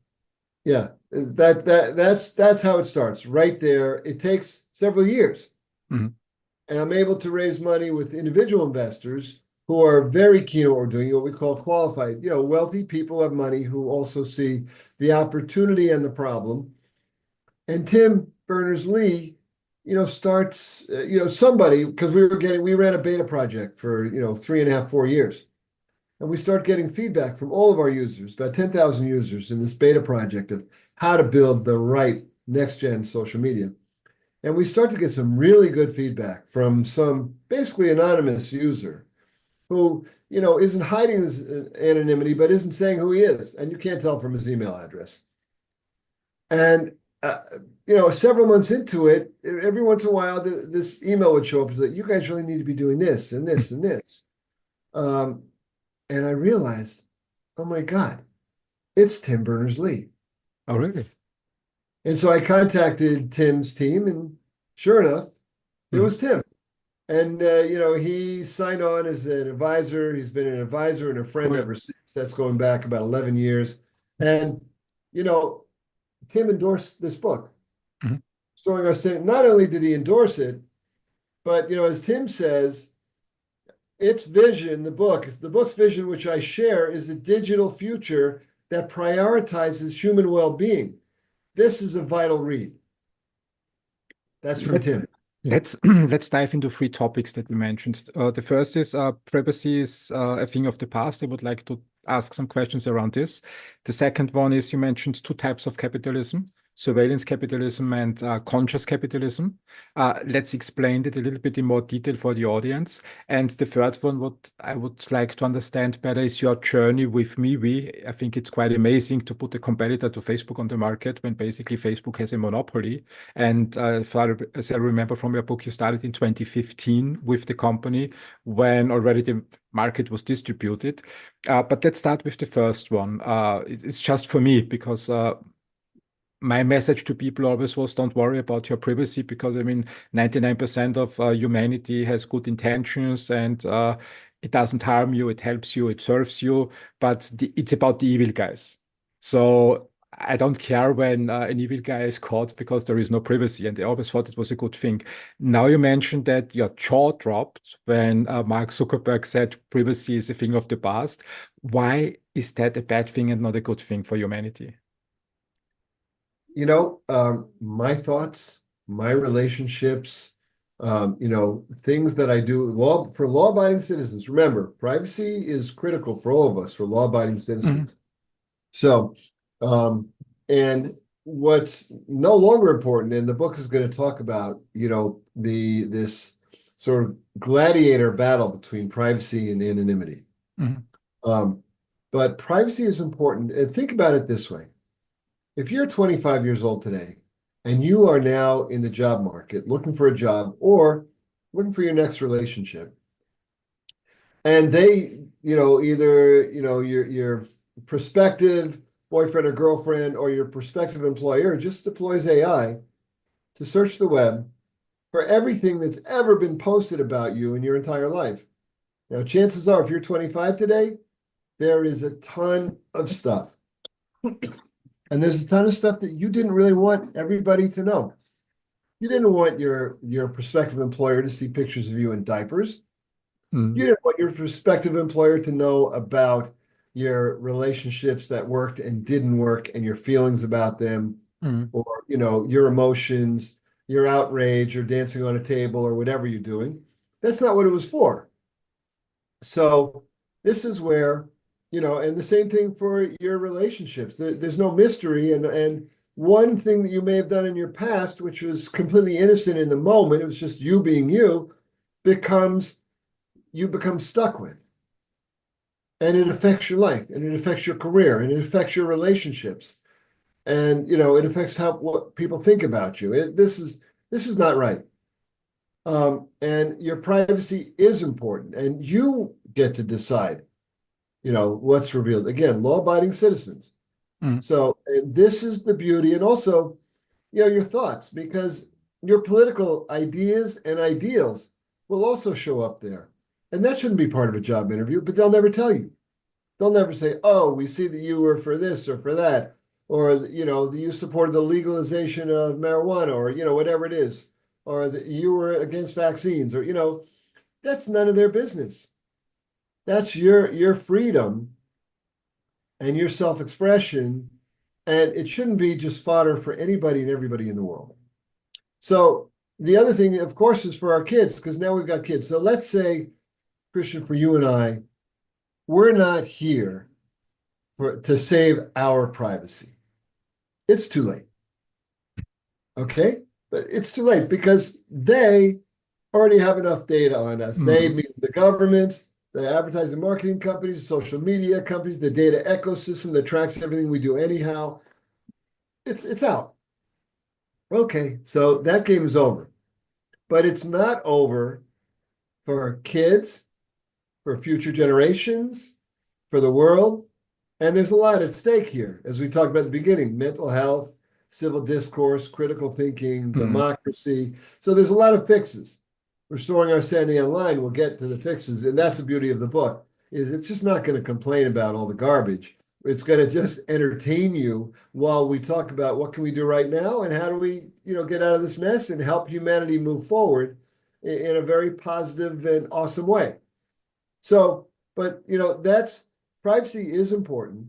Yeah, that's how it starts right there. It takes several years, Mhm. and I'm able to raise money with individual investors who are very keen on what we're doing, what we call qualified. Wealthy people have money who also see the opportunity and the problem. And Tim Berners-Lee, starts, somebody, because we ran a beta project for, 3.5, 4 years. And we start getting feedback from all of our users, about 10,000 users in this beta project of how to build the right next gen social media. And we start to get some really good feedback from some basically anonymous user who, isn't hiding his anonymity, but isn't saying who he is. And you can't tell from his email address. And, several months into it, every once in a while, this email would show up and say, you guys really need to be doing this and this and this. Um, and I realized, oh my God, it's Tim Berners-Lee. Oh, really? And so I contacted Tim's team, and sure enough, it Mhm. was Tim. And he signed on as an advisor. He's been an advisor and a friend Cool. ever since. That's going back about 11 years. And you know, Tim endorsed this book, Mhm. Storing Our Sanity. Not only did he endorse it, but as Tim says, its vision, the book's vision, which I share, is a digital future that prioritizes human well-being. This is a vital read. That's from Let, Tim. let's let's dive into three topics that you mentioned. The first is privacy is a thing of the past. I would like to ask some questions around this. The second one is you mentioned two types of capitalism. surveillance capitalism and conscious capitalism. Let's explain it a little bit in more detail for the audience. And the third one, what I would like to understand better is your journey with MeWe. I think it's quite amazing to put a competitor to Facebook on the market when basically Facebook has a monopoly. And as I remember from your book, you started in 2015 with the company when already the market was distributed. But let's start with the first one. It's just for me because my message to people always was don't worry about your privacy because I mean 99% of humanity has good intentions and it doesn't harm you, it helps you, it serves you, but it's about the evil guys. So I don't care when an evil guy is caught because there is no privacy, and I always thought it was a good thing. Now you mentioned that your jaw dropped when Mark Zuckerberg said privacy is a thing of the past. Why is that a bad thing and not a good thing for humanity? My thoughts, my relationships, things that I do for law-abiding citizens. Remember, privacy is critical for all of us, for law-abiding Mhm, citizens. So, um, and what's no longer important, and the book is going to talk about, this sort of gladiator battle between privacy and anonymity. mhm, Um, but privacy is important. And think about it this way. If you're 25 years old today and you are now in the job market looking for a job or looking for your next relationship, and they, either, your prospective boyfriend or girlfriend or your prospective employer just deploys AI to search the web for everything that's ever been posted about you in your entire life. Now, chances are, if you're 25 today, there is a ton of stuff. And there's a ton of stuff that you didn't really want everybody to know. You didn't want your prospective employer to see pictures of you in diapers. You mhm, didn't want your prospective employer to know about your relationships that worked and didn't work and your feelings about them, mhm, or your emotions, your outrage, your dancing on a table, or whatever you're doing. That's not what it was for. So this is where, and the same thing for your relationships. There's no mystery. And one thing that you may have done in your past, which was completely innocent in the moment, it was just you being you, becomes you become stuck with. And it affects your life, and it affects your career, and it affects your relationships. And it affects how what people think about you. This is not right. And your privacy is important, and you get to decide what's revealed. Again, law-abiding citizens. mhm, So and this is the beauty, and also, your thoughts, because your political ideas and ideals will also show up there. And that shouldn't be part of a job interview, but they'll never tell you. They'll never say, "Oh, we see that you were for this or for that," or you supported the legalization of marijuana, or whatever it is, or that you were against vaccines, or that's none of their business. That's your freedom and your self-expression, and it shouldn't be just fodder for anybody and everybody in the world. So the other thing, of course, is for our kids, because now we've got kids. So let's say, Christian, for you and I, we're not here to save our privacy. It's too late. Okay? But it's too late because they already have enough data on us. They mhm, mean the governments, the advertising marketing companies, social media companies, the data ecosystem that tracks everything we do anyhow. It's out. Okay, so that game is over. But it's not over for kids, for future generations, for the world. And there's a lot at stake here, as we talked about at the beginning: mental health, civil discourse, critical thinking, mhm. democracy. So there's a lot of fixes. Restoring Our Sanity Online will get to the fixes. And that's the beauty of the book, is it's just not going to complain about all the garbage. It's going to just entertain you while we talk about what can we do right now and how do we, get out of this mess and help humanity move forward in a very positive and awesome way. So, but that's privacy is important.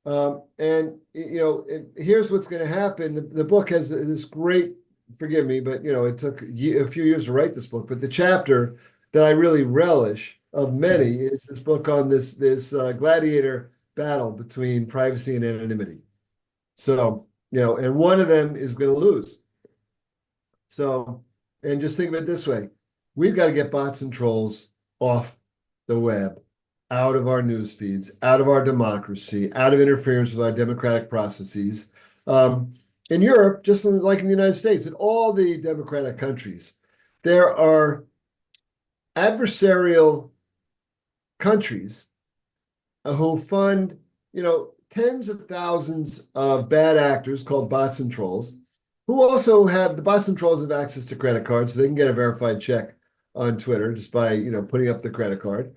And here's what's going to happen. The book has this great, forgive me, but it took a few years to write this book. But the chapter that I really relish of many is this book on this gladiator battle between privacy and anonymity. So and one of them is going to lose. So, and just think of it this way. We've got to get bots and trolls off the web, out of our news feeds, out of our democracy, out of interference with our democratic processes. Um, in Europe, just like in the United States, in all the democratic countries, there are adversarial countries who fund, tens of thousands of bad actors called bots and trolls, who also have the bots and trolls have access to credit cards, so they can get a verified check on Twitter just by, putting up the credit card.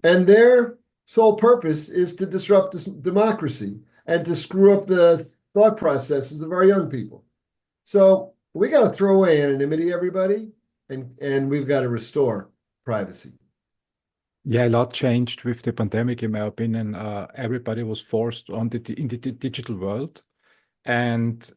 And their sole purpose is to disrupt this democracy and to screw up the thought processes of our young people. So we got to throw away anonymity, everybody, and we've got to restore privacy. Yeah, a lot changed with the pandemic, in my opinion. Everybody was forced on in the digital world, and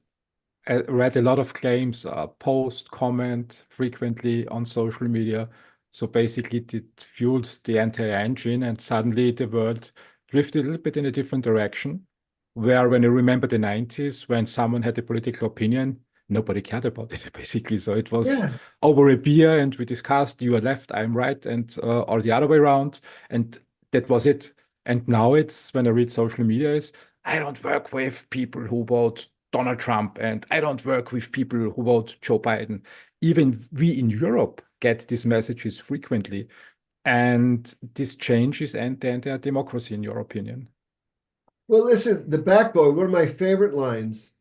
I read a lot of claims, post, comment frequently on social media. So basically, it fuels the entire engine, and suddenly the world drifted a little bit in a different direction. Where, when you remember the 90s, when someone had a political opinion, nobody cared about it, basically. So it was Yeah. over a beer, and we discussed, you are left, I'm right, and or the other way around, and that was it. And now it's when I read social media, is I don't work with people who vote Donald Trump, and I don't work with people who vote Joe Biden. Even we in Europe get these messages frequently. And this changes and the entire democracy, in your opinion. Well, listen, the backbone, one of my favorite lines,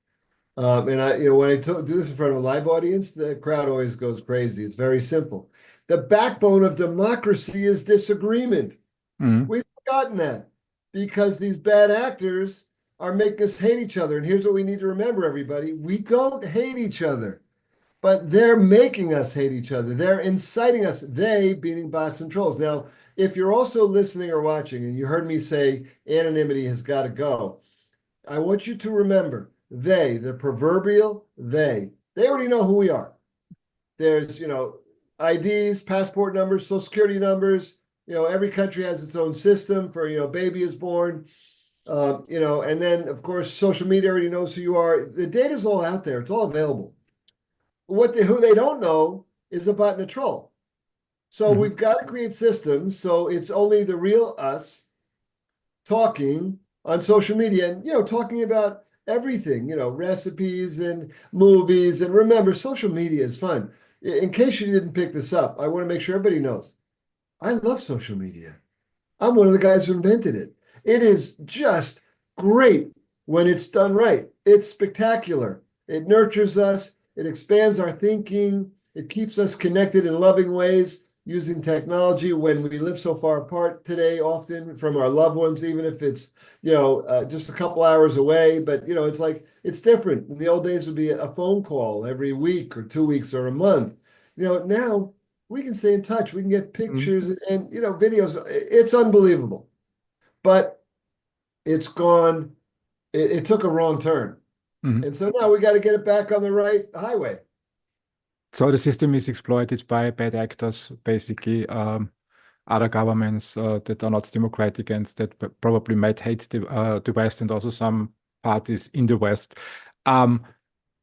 and when I do this in front of a live audience, the crowd always goes crazy. It's very simple. The backbone of democracy is disagreement. Mhm. We've forgotten that because these bad actors are making us hate each other. And here's what we need to remember, everybody. We don't hate each other, but they're making us hate each other. They're inciting us, they being bots and trolls. Now, if you're also listening or watching and you heard me say anonymity has got to go, I want you to remember the proverbial they already know who we are. There's, IDs, passport numbers, social security numbers. Every country has its own system for, baby is born. And then of course, social media already knows who you are. The data's all out there. It's all available. Who they don't know is a bot and a troll. So Mhm. we've got to create systems so it's only the real us talking on social media and talking about everything, recipes and movies. And remember, social media is fun. In case you didn't pick this up, I want to make sure everybody knows I love social media. I'm one of the guys who invented it. It is just great when it's done right. It's spectacular. It nurtures us, it expands our thinking, it keeps us connected in loving ways using technology when we live so far apart today, often from our loved ones, even if it's, just a couple hours away. But, it's like, it's different. In the old days, it would be a phone call every week or 2 weeks or a month. Now we can stay in touch. We can get Mhm. pictures and videos. It's unbelievable, but it's gone. It took a wrong turn, Mhm. and so now we got to get it back on the right highway. So the system is exploited by bad actors, basically, other governments that are not democratic and that probably might hate the West, and also some parties in the West. Um,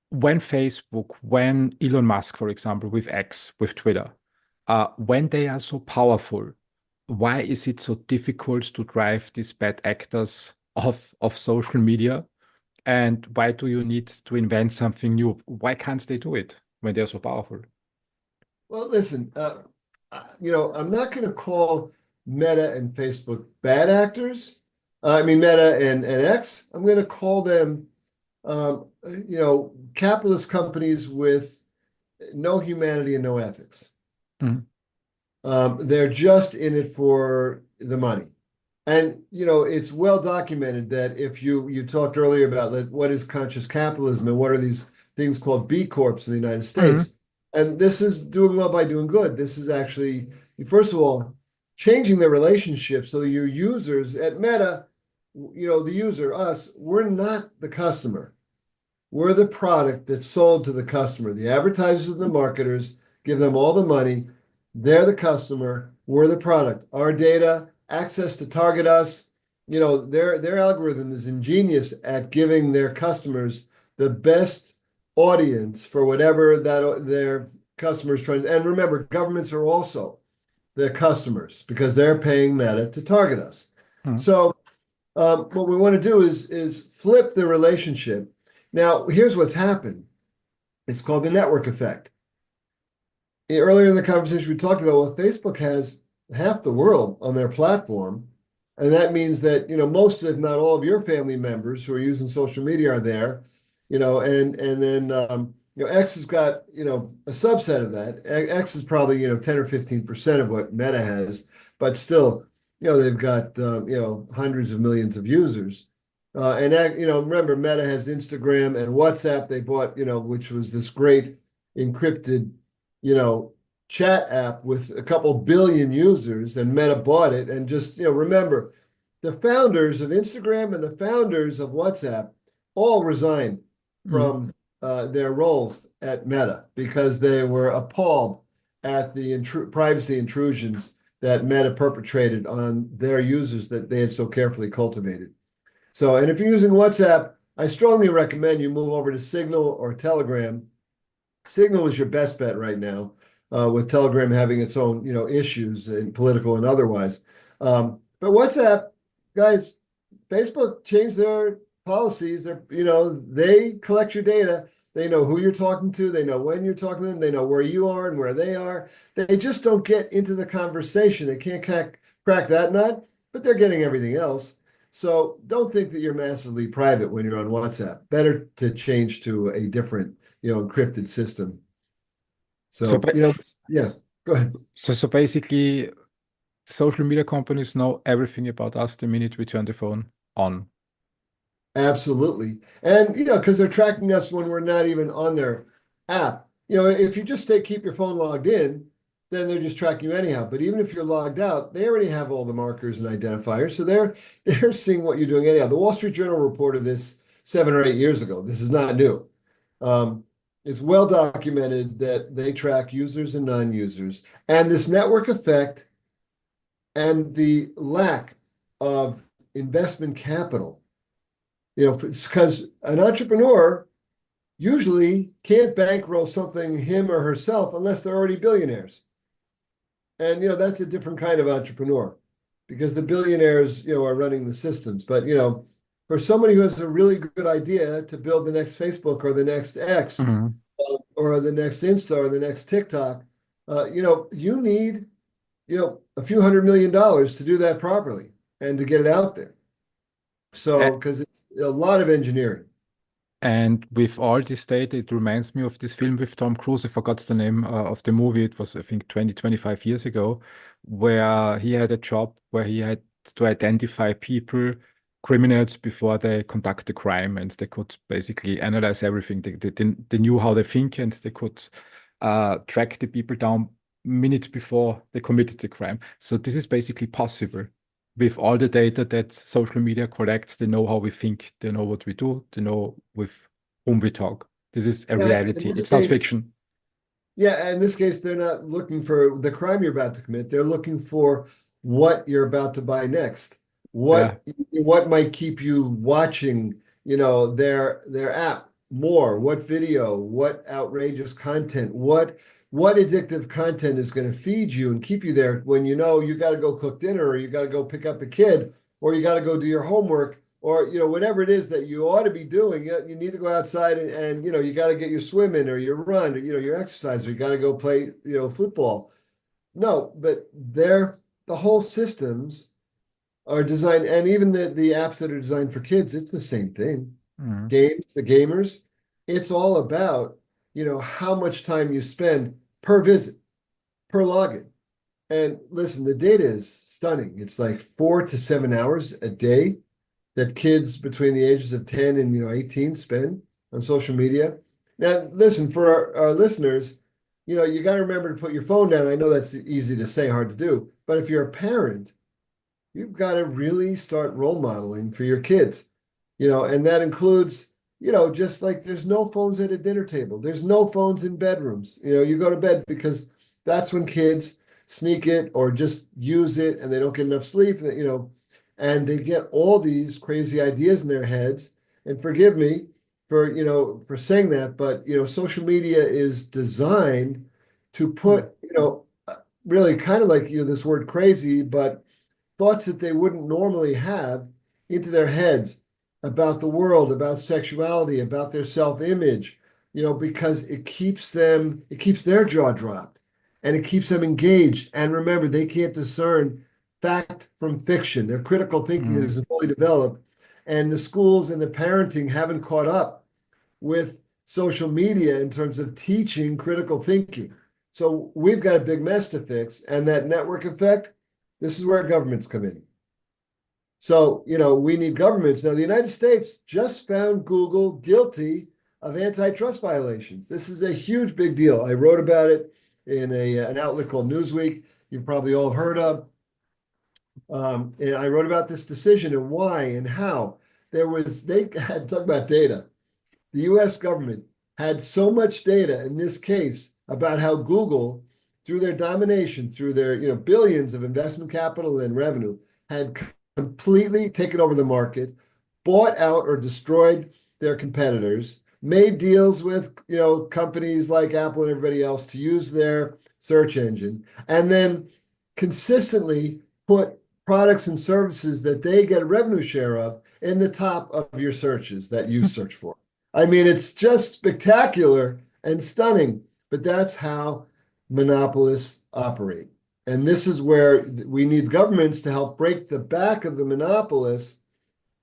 when Facebook, when Elon Musk, for example, with X, with Twitter, when they are so powerful, why is it so difficult to drive these bad actors of social media? And why do you need to invent something new? Why can't they do it when they're so powerful? Well, listen, I'm not going to call Meta and Facebook bad actors. I mean, Meta and X. I'm going to call them, capitalist companies with no humanity and no ethics. Mhm. They're just in it for the money. And it's well documented that if you talked earlier about like, what is conscious capitalism and what are these things called B Corps in the United Mhm. States, and this is doing well by doing good. This is actually, first of all, changing the relationship so your users at Meta, the user, us, we're not the customer. We're the product that's sold to the customer. The advertisers and the marketers give them all the money. They're the customer. We're the product. Our data, access to target us. Their algorithm is ingenious at giving their customers the best audience for whatever that their customers trying. And remember, governments are also the customers because they're paying Meta to target us. Mm. So what we want to do is flip the relationship. Now, here's what's happened. It's called the network effect. Earlier in the conversation, we talked about, well, Facebook has half the world on their platform. And that means that, most, if not all of your family members who are using social media are there, and then, X has got, a subset of that. X is probably, 10 or 15% of what Meta has, but still, they've got, hundreds of millions of users. Remember, Meta has Instagram and WhatsApp they bought, which was this great encrypted, you know, chat app with a couple billion users, and Meta bought it. And just, remember, the founders of Instagram and the founders of WhatsApp all resigned Mm. from their roles at Meta because they were appalled at the privacy intrusions that Meta perpetrated on their users that they had so carefully cultivated. So, and if you're using WhatsApp, I strongly recommend you move over to Signal or Telegram. Signal is your best bet right now, with Telegram having its own, issues and political and otherwise. But WhatsApp, guys, Facebook changed their policies. They collect your data. They know who you're talking to. They know when you're talking to them. They know where you are and where they are. They just don't get into the conversation. They can't crack that nut, but they're getting everything else. So don't think that you're massively private when you're on WhatsApp. Better to change to a different, encrypted system. So, So, yeah, go ahead. so basically, social media companies know everything about us the minute we turn the phone on. Absolutely. And, because they're tracking us when we're not even on their app. If you just keep your phone logged in, then they're just tracking you anyhow. But even if you're logged out, they already have all the markers and identifiers. So they're seeing what you're doing anyhow. The Wall Street Journal reported this 7 or 8 years ago. This is not new. It's well documented that they track users and non-users. And this network effect and the lack of investment capital, because an entrepreneur usually can't bankroll something him or herself unless they're already billionaires. And, that's a different kind of entrepreneur because the billionaires, are running the systems. But, for somebody who has a really good idea to build the next Facebook or the next X, Mhm. or the next Insta or the next TikTok, you need, a few $100 million to do that properly and to get it out there. So, because it's a lot of engineering. And with all this data, it reminds me of this film with Tom Cruise. I forgot the name of the movie. It was, I think, 20, 25 years ago, where he had a job where he had to identify people, criminals, before they conduct the crime. And they could basically analyze everything. They knew how they think, and they could track the people down minutes before they committed the crime. So this is basically possible with all the data that social media collects. They know how we think, they know what we do, they know with whom we talk. This is a Yeah, in reality. this It's not case, fiction. yeah, in this case, they're not looking for the crime you're about to commit. They're looking for what you're about to buy next. Yeah. What might keep you watching, their app more? What video? What outrageous content? What addictive content is going to feed you and keep you there when you got to go cook dinner, or you got to go pick up a kid, or you got to go do your homework, or whatever it is that you ought to be doing. You need to go outside and you got to get your swim in or your run, or your exercise, or you got to go play football. No, but the whole systems are designed, and even the apps that are designed for kids, it's the same thing. Mhm. Games, the gamers, it's all about how much time you spend per visit, per login. And listen, the data is stunning. It's like 4 to 7 hours a day that kids between the ages of 10 and 18 spend on social media. Now, listen, for our listeners, you got to remember to put your phone down. I know that's easy to say, hard to do, but if you're a parent, you've got to really start role modeling for your kids, and that includes, just like there's no phones at a dinner table, there's no phones in bedrooms. You go to bed because that's when kids sneak it or just use it and they don't get enough sleep, and they get all these crazy ideas in their heads. And forgive me, for saying that, but social media is designed to Mm. put, really kind of like this word crazy, but thoughts that they wouldn't normally have into their heads about the world, about sexuality, about their self-image, because it keeps their jaw dropped and it keeps them engaged. And remember, they can't discern fact from fiction. Their critical thinking Mm. isn't fully developed. And the schools and the parenting haven't caught up with social media in terms of teaching critical thinking. So we've got a big mess to fix. And that network effect, this is where governments come in. So, we need governments. Now, the United States just found Google guilty of antitrust violations. This is a huge big deal. I wrote about it in an outlet called Newsweek. You've probably all heard of. And I wrote about this decision and why and how. They had talk about data. The US government had so much data in this case about how Google, through their domination, through their billions of investment capital and revenue, had completely taken over the market, bought out or destroyed their competitors, made deals with companies like Apple and everybody else to use their search engine, and then consistently put products and services that they get a revenue share of in the top of your searches that you search for. I mean, it's just spectacular and stunning, but that's how monopolists operate. And this is where we need governments to help break the back of the monopolists.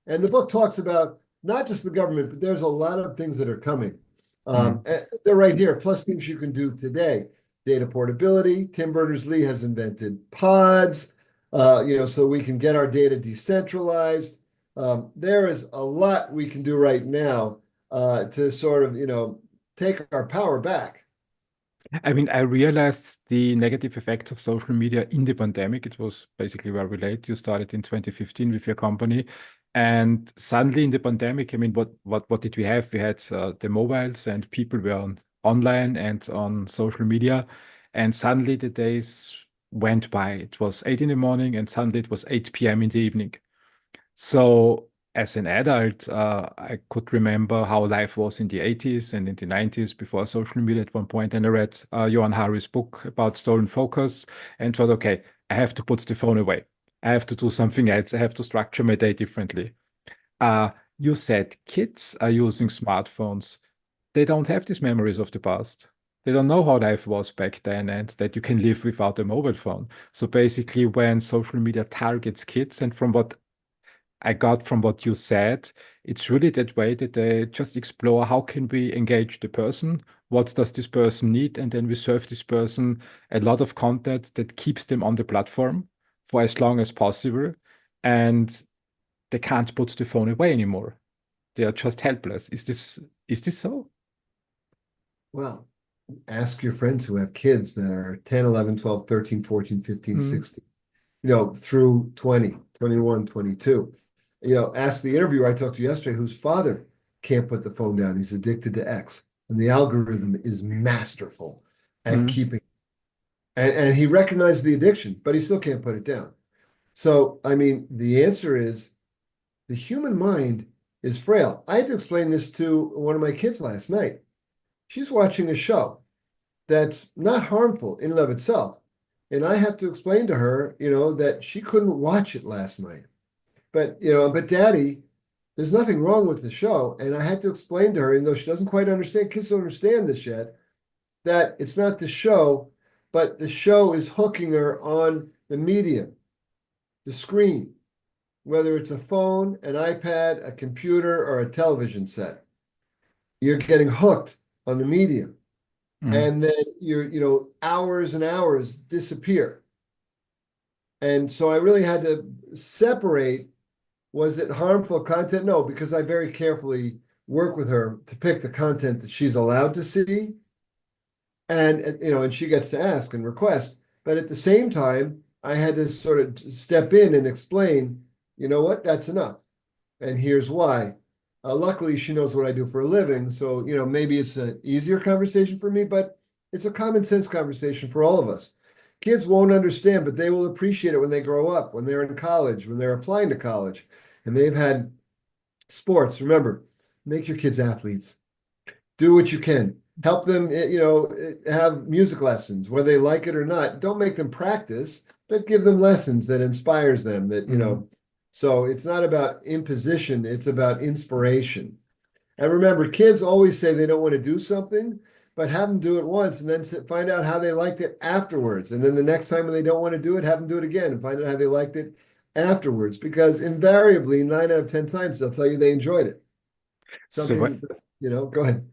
And the book talks about not just the government, but there's a lot of things that are coming. Mm. They're right here, plus things you can do today. Data portability. Tim Berners-Lee has invented pods, so we can get our data decentralized. There is a lot we can do right now to sort of, take our power back. I mean, I realized the negative effects of social media in the pandemic. It was basically very late. You started in 2015 with your company. And suddenly in the pandemic, I mean, what did we have? We had the mobiles and people were online and on social media. And suddenly the days went by. It was 8 in the morning and suddenly it was 8 p.m. in the evening. So as an adult, I could remember how life was in the 80s and in the 90s before social media at one point. And I read Johan Hari's book about stolen focus and thought, okay, I have to put the phone away. I have to do something else. I have to structure my day differently. You said kids are using smartphones. They don't have these memories of the past. They don't know how life was back then and that you can live without a mobile phone. So basically, when social media targets kids, and from what I got from what you said, it's really that way that they just explore how can we engage the person, what does this person need, and then we serve this person a lot of content that keeps them on the platform for as long as possible, and they can't put the phone away anymore. They are just helpless. Is this so? Well, ask your friends who have kids that are 10, 11, 12, 13, 14, 15, Mm, 16, through 20, 21, 22. Ask the interviewer I talked to yesterday whose father can't put the phone down. He's addicted to X. And the algorithm is masterful at mm, keeping, and he recognized the addiction, but he still can't put it down. So, I mean, the answer is the human mind is frail. I had to explain this to one of my kids last night. She's watching a show that's not harmful in and of itself. And I have to explain to her, that she couldn't watch it last night. But Daddy, there's nothing wrong with the show. And I had to explain to her, even though she doesn't quite understand, kids don't understand this yet, that it's not the show, but the show is hooking her on the medium, the screen, whether it's a phone, an iPad, a computer, or a television set. You're getting hooked on the medium. mm. And then hours and hours disappear. And so I really had to separate, was it harmful content? No, because I very carefully work with her to pick the content that she's allowed to see. And she gets to ask and request. But at the same time, I had to sort of step in and explain, you know what, that's enough. And here's why. Luckily, she knows what I do for a living. So, maybe it's an easier conversation for me, but it's a common sense conversation for all of us. Kids won't understand, but they will appreciate it when they grow up, when they're in college, when they're applying to college, and they've had sports. Remember, make your kids athletes. Do what you can. Help them, have music lessons, whether they like it or not. Don't make them practice, but give them lessons that inspires them Mhm. so it's not about imposition, it's about inspiration. And remember, kids always say they don't want to do something, but have them do it once and then find out how they liked it afterwards. And then the next time when they don't want to do it, have them do it again and find out how they liked it afterwards. Because invariably, 9 out of 10 times, they'll tell you they enjoyed it. So Something, go ahead.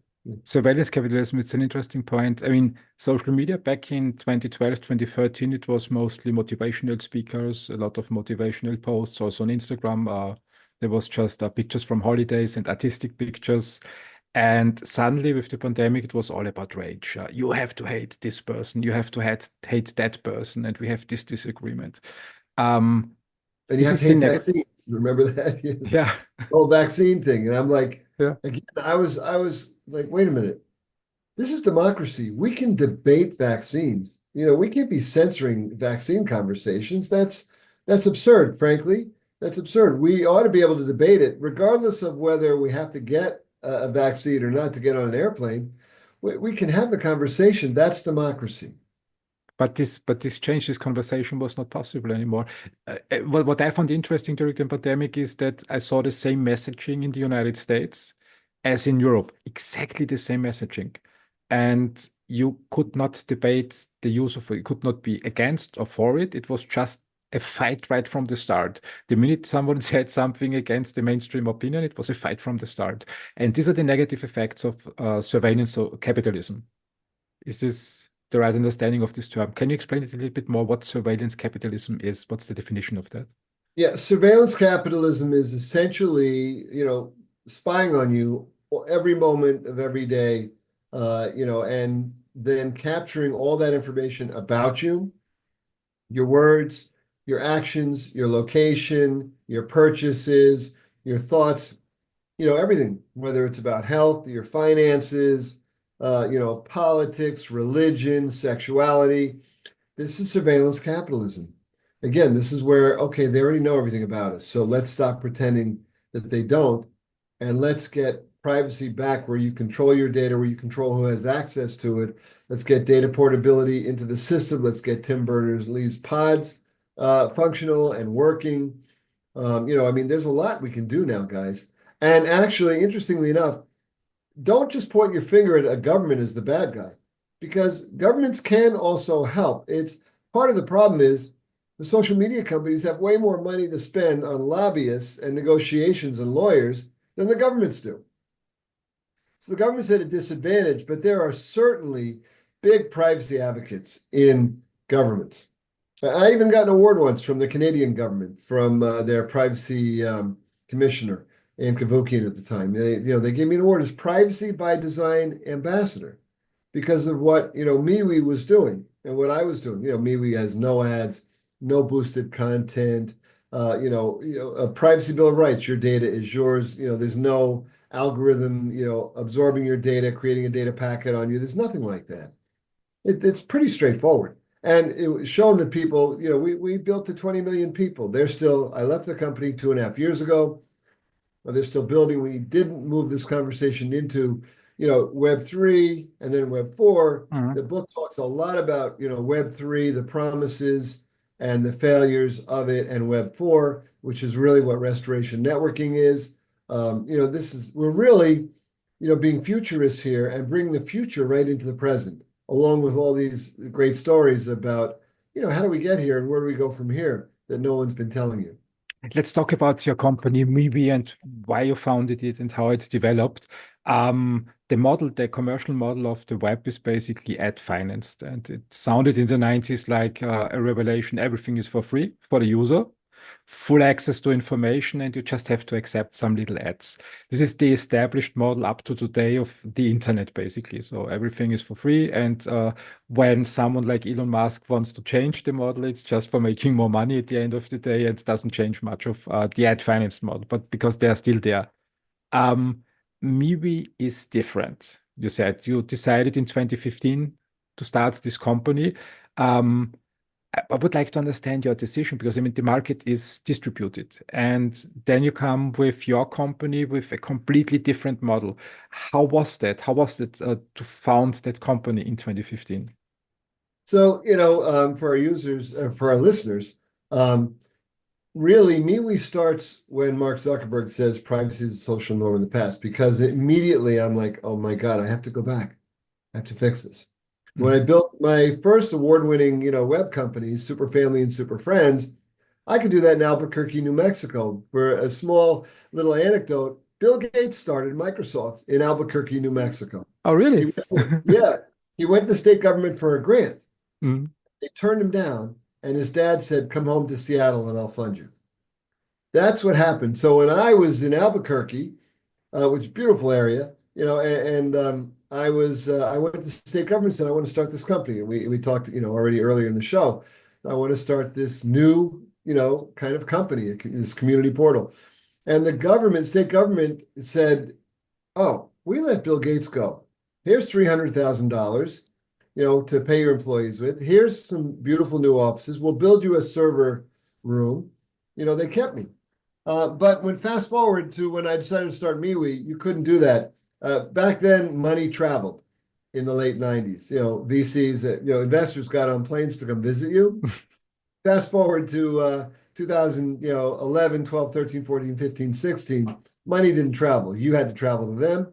surveillance capitalism, it's an interesting point. I mean, social media back in 2012, 2013, it was mostly motivational speakers, a lot of motivational posts. Also on Instagram, there was just pictures from holidays and artistic pictures. And suddenly, with the pandemic, it was all about rage. You have to hate this person, you have to hate that person, and we have this disagreement. Um, And you this have is to the hate negative. vaccines. Remember that? Yes. Yeah, The whole vaccine thing. And I'm like, yeah. again, I was like, wait a minute. This is democracy. We can debate vaccines. We can't be censoring vaccine conversations. That's absurd, frankly. That's absurd. We ought to be able to debate it, regardless of whether we have to get a vaccine or not to get on an airplane. We can have the conversation. That's democracy. But this change, this conversation was not possible anymore. What I found interesting during the pandemic is that I saw the same messaging in the United States as in Europe, exactly the same messaging. And you could not debate the use of it, you could not be against or for it. It was just a fight right from the start. The minute someone said something against the mainstream opinion, it was a fight from the start. And these are the negative effects of surveillance or capitalism. Is this the right understanding of this term? Can you explain it a little bit more what surveillance capitalism is? What's the definition of that? Yeah, surveillance capitalism is essentially, spying on you every moment of every day, and then capturing all that information about you, your words, your actions, your location, your purchases, your thoughts, everything, whether it's about health, your finances, politics, religion, sexuality. This is surveillance capitalism. Again, this is where, okay, they already know everything about us. So let's stop pretending that they don't. And let's get privacy back where you control your data, where you control who has access to it. Let's get data portability into the system. Let's get Tim Berners-Lee's pods functional and working. I mean, there's a lot we can do now, guys. And actually, interestingly enough, don't just point your finger at a government as the bad guy, because governments can also help. It's part of the problem is the social media companies have way more money to spend on lobbyists and negotiations and lawyers than the governments do. So the government's at a disadvantage, but there are certainly big privacy advocates in governments. I even got an award once from the Canadian government, from their privacy commissioner, Anne Kavukian at the time. They gave me an award as Privacy by Design Ambassador because of what, MeWe was doing and what I was doing. MeWe has no ads, no boosted content, a privacy bill of rights. Your data is yours. There's no algorithm, absorbing your data, creating a data packet on you. There's nothing like that. It's pretty straightforward. And it was shown that people, we built to 20 million people. I left the company 2.5 years ago. They're still building. We didn't move this conversation into, Web3 and then Web4. Mhm. The book talks a lot about, Web3, the promises and the failures of it, and Web4, which is really what restoration networking is. We're really, being futurists here and bringing the future right into the present, along with all these great stories about, how do we get here and where do we go from here that no one's been telling you. Let's talk about your company, Mibi, and why you founded it and how it's developed. The commercial model of the web is basically ad financed, and it sounded in the 90s like a revelation. Everything is for free for the user, full access to information, and you just have to accept some little ads. This is the established model up to today of the internet, basically. So everything is for free, and when someone like Elon Musk wants to change the model, it's just for making more money at the end of the day. It doesn't change much of the ad finance model, but because they're still there. Um, MeWe is different. You said you decided in 2015 to start this company. Um, I would like to understand your decision because I mean the market is distributed, and then you come with your company with a completely different model. How was that? How was it to found that company in 2015? So, for our users, for our listeners, um, really, MeWe starts when Mark Zuckerberg says privacy is a social norm in the past, because immediately I'm like, oh my God, I have to go back. I have to fix this. When I Mhm. built my first award-winning, web companies, Super Family and Super Friends, I could do that in Albuquerque, New Mexico. For a small little anecdote, Bill Gates started Microsoft in Albuquerque, New Mexico. Oh, He, really? yeah, he went to the state government for a grant. Mm. They turned him down, and his dad said, "Come home to Seattle, and I'll fund you." That's what happened. So when I was in Albuquerque, which is a beautiful area, I went to the state government and said I want to start this company, and we talked already earlier in the show. I want to start this new kind of company, this community portal, and the government, state government, said, "Oh, we let Bill Gates go. Here's $300,000, to pay your employees with. Here's some beautiful new offices. We'll build you a server room." They kept me. But when fast forward to when I decided to start MeWe, you couldn't do that. Back then, money traveled in the late 90s. VCs, investors got on planes to come visit you. Fast forward to 2000, 11, 12, 13, 14, 15, 16, money didn't travel. You had to travel to them.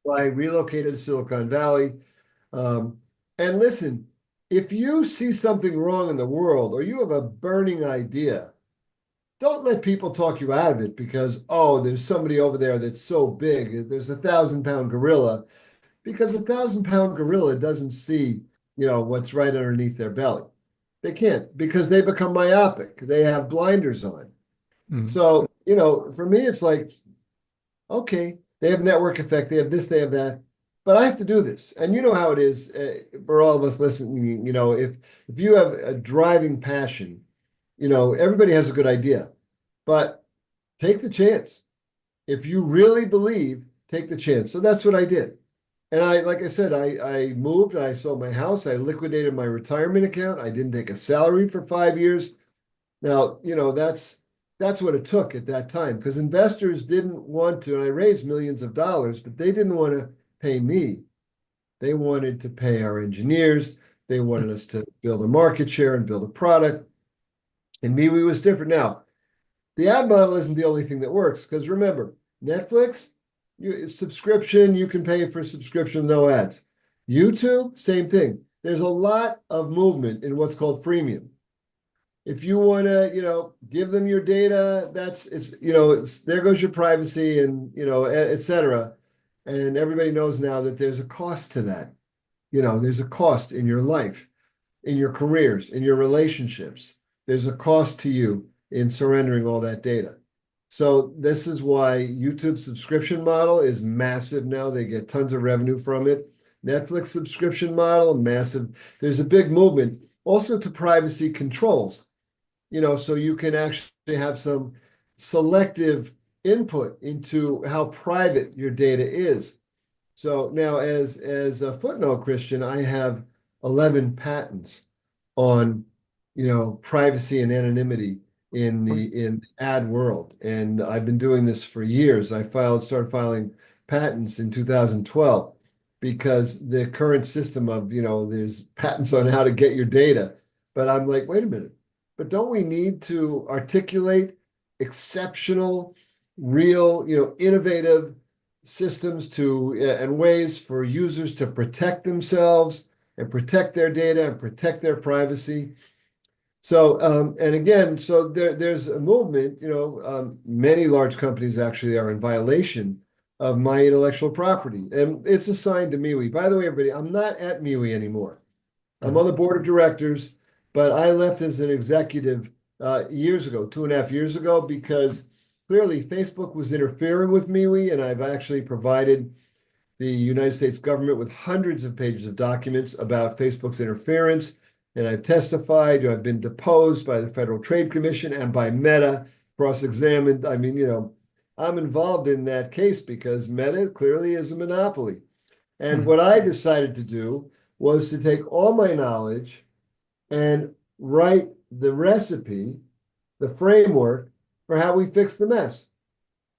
So I relocated to Silicon Valley. Um, and listen, if you see something wrong in the world or you have a burning idea, don't let people talk you out of it because, oh, there's somebody over there that's so big. There's 1,000-pound gorilla, because 1,000-pound gorilla doesn't see, what's right underneath their belly. They can't, because they become myopic. They have blinders on. Mm. So, for me, it's like, okay, they have network effect. They have this, they have that, but I have to do this. And you know how it is for all of us listening. If you have a driving passion, everybody has a good idea, but take the chance. If you really believe, take the chance. So that's what I did. And like I said, I moved, I sold my house, I liquidated my retirement account. I didn't take a salary for 5 years. Now, that's what it took at that time, because investors didn't want to, and I raised millions of dollars, but they didn't want to pay me. They wanted to pay our engineers. They wanted us to build a market share and build a product. And MeWe was different. Now, the ad model isn't the only thing that works, because remember, Netflix, subscription, you can pay for subscription, no ads. YouTube, same thing. There's a lot of movement in what's called freemium. If you want to, give them your data, there goes your privacy and, et cetera. And everybody knows now that there's a cost to that. There's a cost in your life, in your careers, in your relationships. There's a cost to you in surrendering all that data. So this is why YouTube subscription model is massive now. They get tons of revenue from it. Netflix subscription model, massive. There's a big movement also to privacy controls, so you can actually have some selective input into how private your data is. So now, as a footnote, Christian, I have 11 patents on, privacy and anonymity in the ad world, and I've been doing this for years. Started filing patents in 2012 because the current system of, there's patents on how to get your data, but I'm like, wait a minute, but don't we need to articulate exceptional, real, innovative systems and ways for users to protect themselves and protect their data and protect their privacy. So, and again, so there's a movement, many large companies actually are in violation of my intellectual property. And it's assigned to MeWe. By the way, everybody, I'm not at MeWe anymore. I'm Mhm. on the board of directors, but I left as an executive years ago, 2.5 years ago, because clearly Facebook was interfering with MeWe, and I've actually provided the United States government with hundreds of pages of documents about Facebook's interference. And I've testified, I've been deposed by the Federal Trade Commission and by Meta, cross-examined. I mean, I'm involved in that case because Meta clearly is a monopoly. And Mhm. what I decided to do was to take all my knowledge and write the recipe, the framework for how we fix the mess,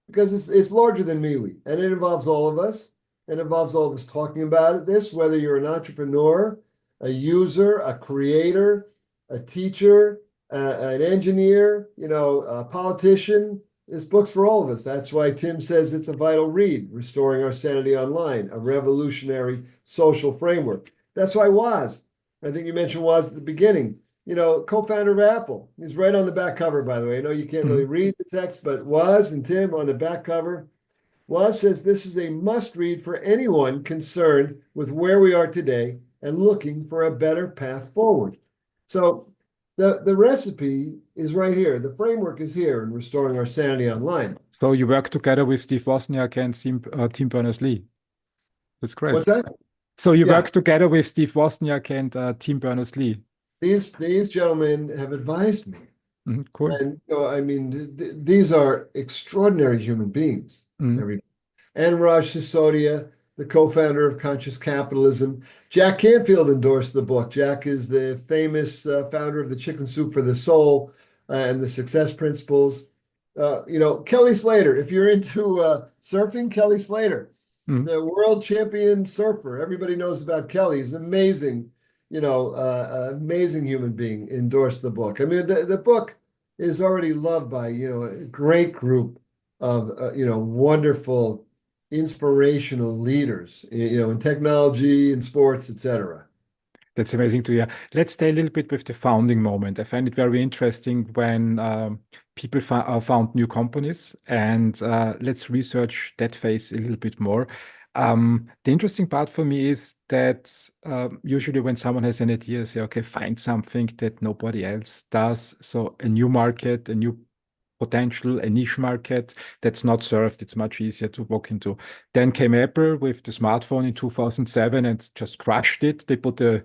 because it's larger than MeWe, and it involves all of us. It involves all of us talking about it. This, whether you're an entrepreneur, a user, a creator, a teacher, an engineer, a politician. This book's for all of us. That's why Tim says it's a vital read, Restoring Our Sanity Online, a revolutionary social framework. That's why Woz, I think you mentioned Woz at the beginning, co-founder of Apple. He's right on the back cover, by the way. I know you can't really Mhm. read the text, but Woz and Tim on the back cover. Woz says this is a must read for anyone concerned with where we are today and looking for a better path forward. So the recipe is right here. The framework is here in Restoring Our Sanity Online. So you work together with Steve Wozniak and Tim Berners-Lee. That's great. What's that? So you Yeah, work together with Steve Wozniak and Tim Berners-Lee. these gentlemen have advised me. Mhm, cool. And I mean, these are extraordinary human beings. Mhm, Every and Raj Sisodia, the co-founder of Conscious Capitalism. Jack Canfield endorsed the book. Jack is the famous founder of the Chicken Soup for the Soul and the Success Principles. Kelly Slater, if you're into surfing, Kelly Slater, mhm. the world champion surfer. Everybody knows about Kelly. He's an amazing, amazing human being. Endorsed the book. I mean, the book is already loved by, a great group of, wonderful, inspirational leaders, in technology, in sports, etc. That's amazing to hear. Let's stay a little bit with the founding moment. I find it very interesting when people found new companies, and let's research that phase a little bit more. The interesting part for me is that usually when someone has an idea, say, okay, find something that nobody else does. So a new market, a new potential, a niche market that's not served. It's much easier to walk into. Then came Apple with the smartphone in 2007 and just crushed it. They put a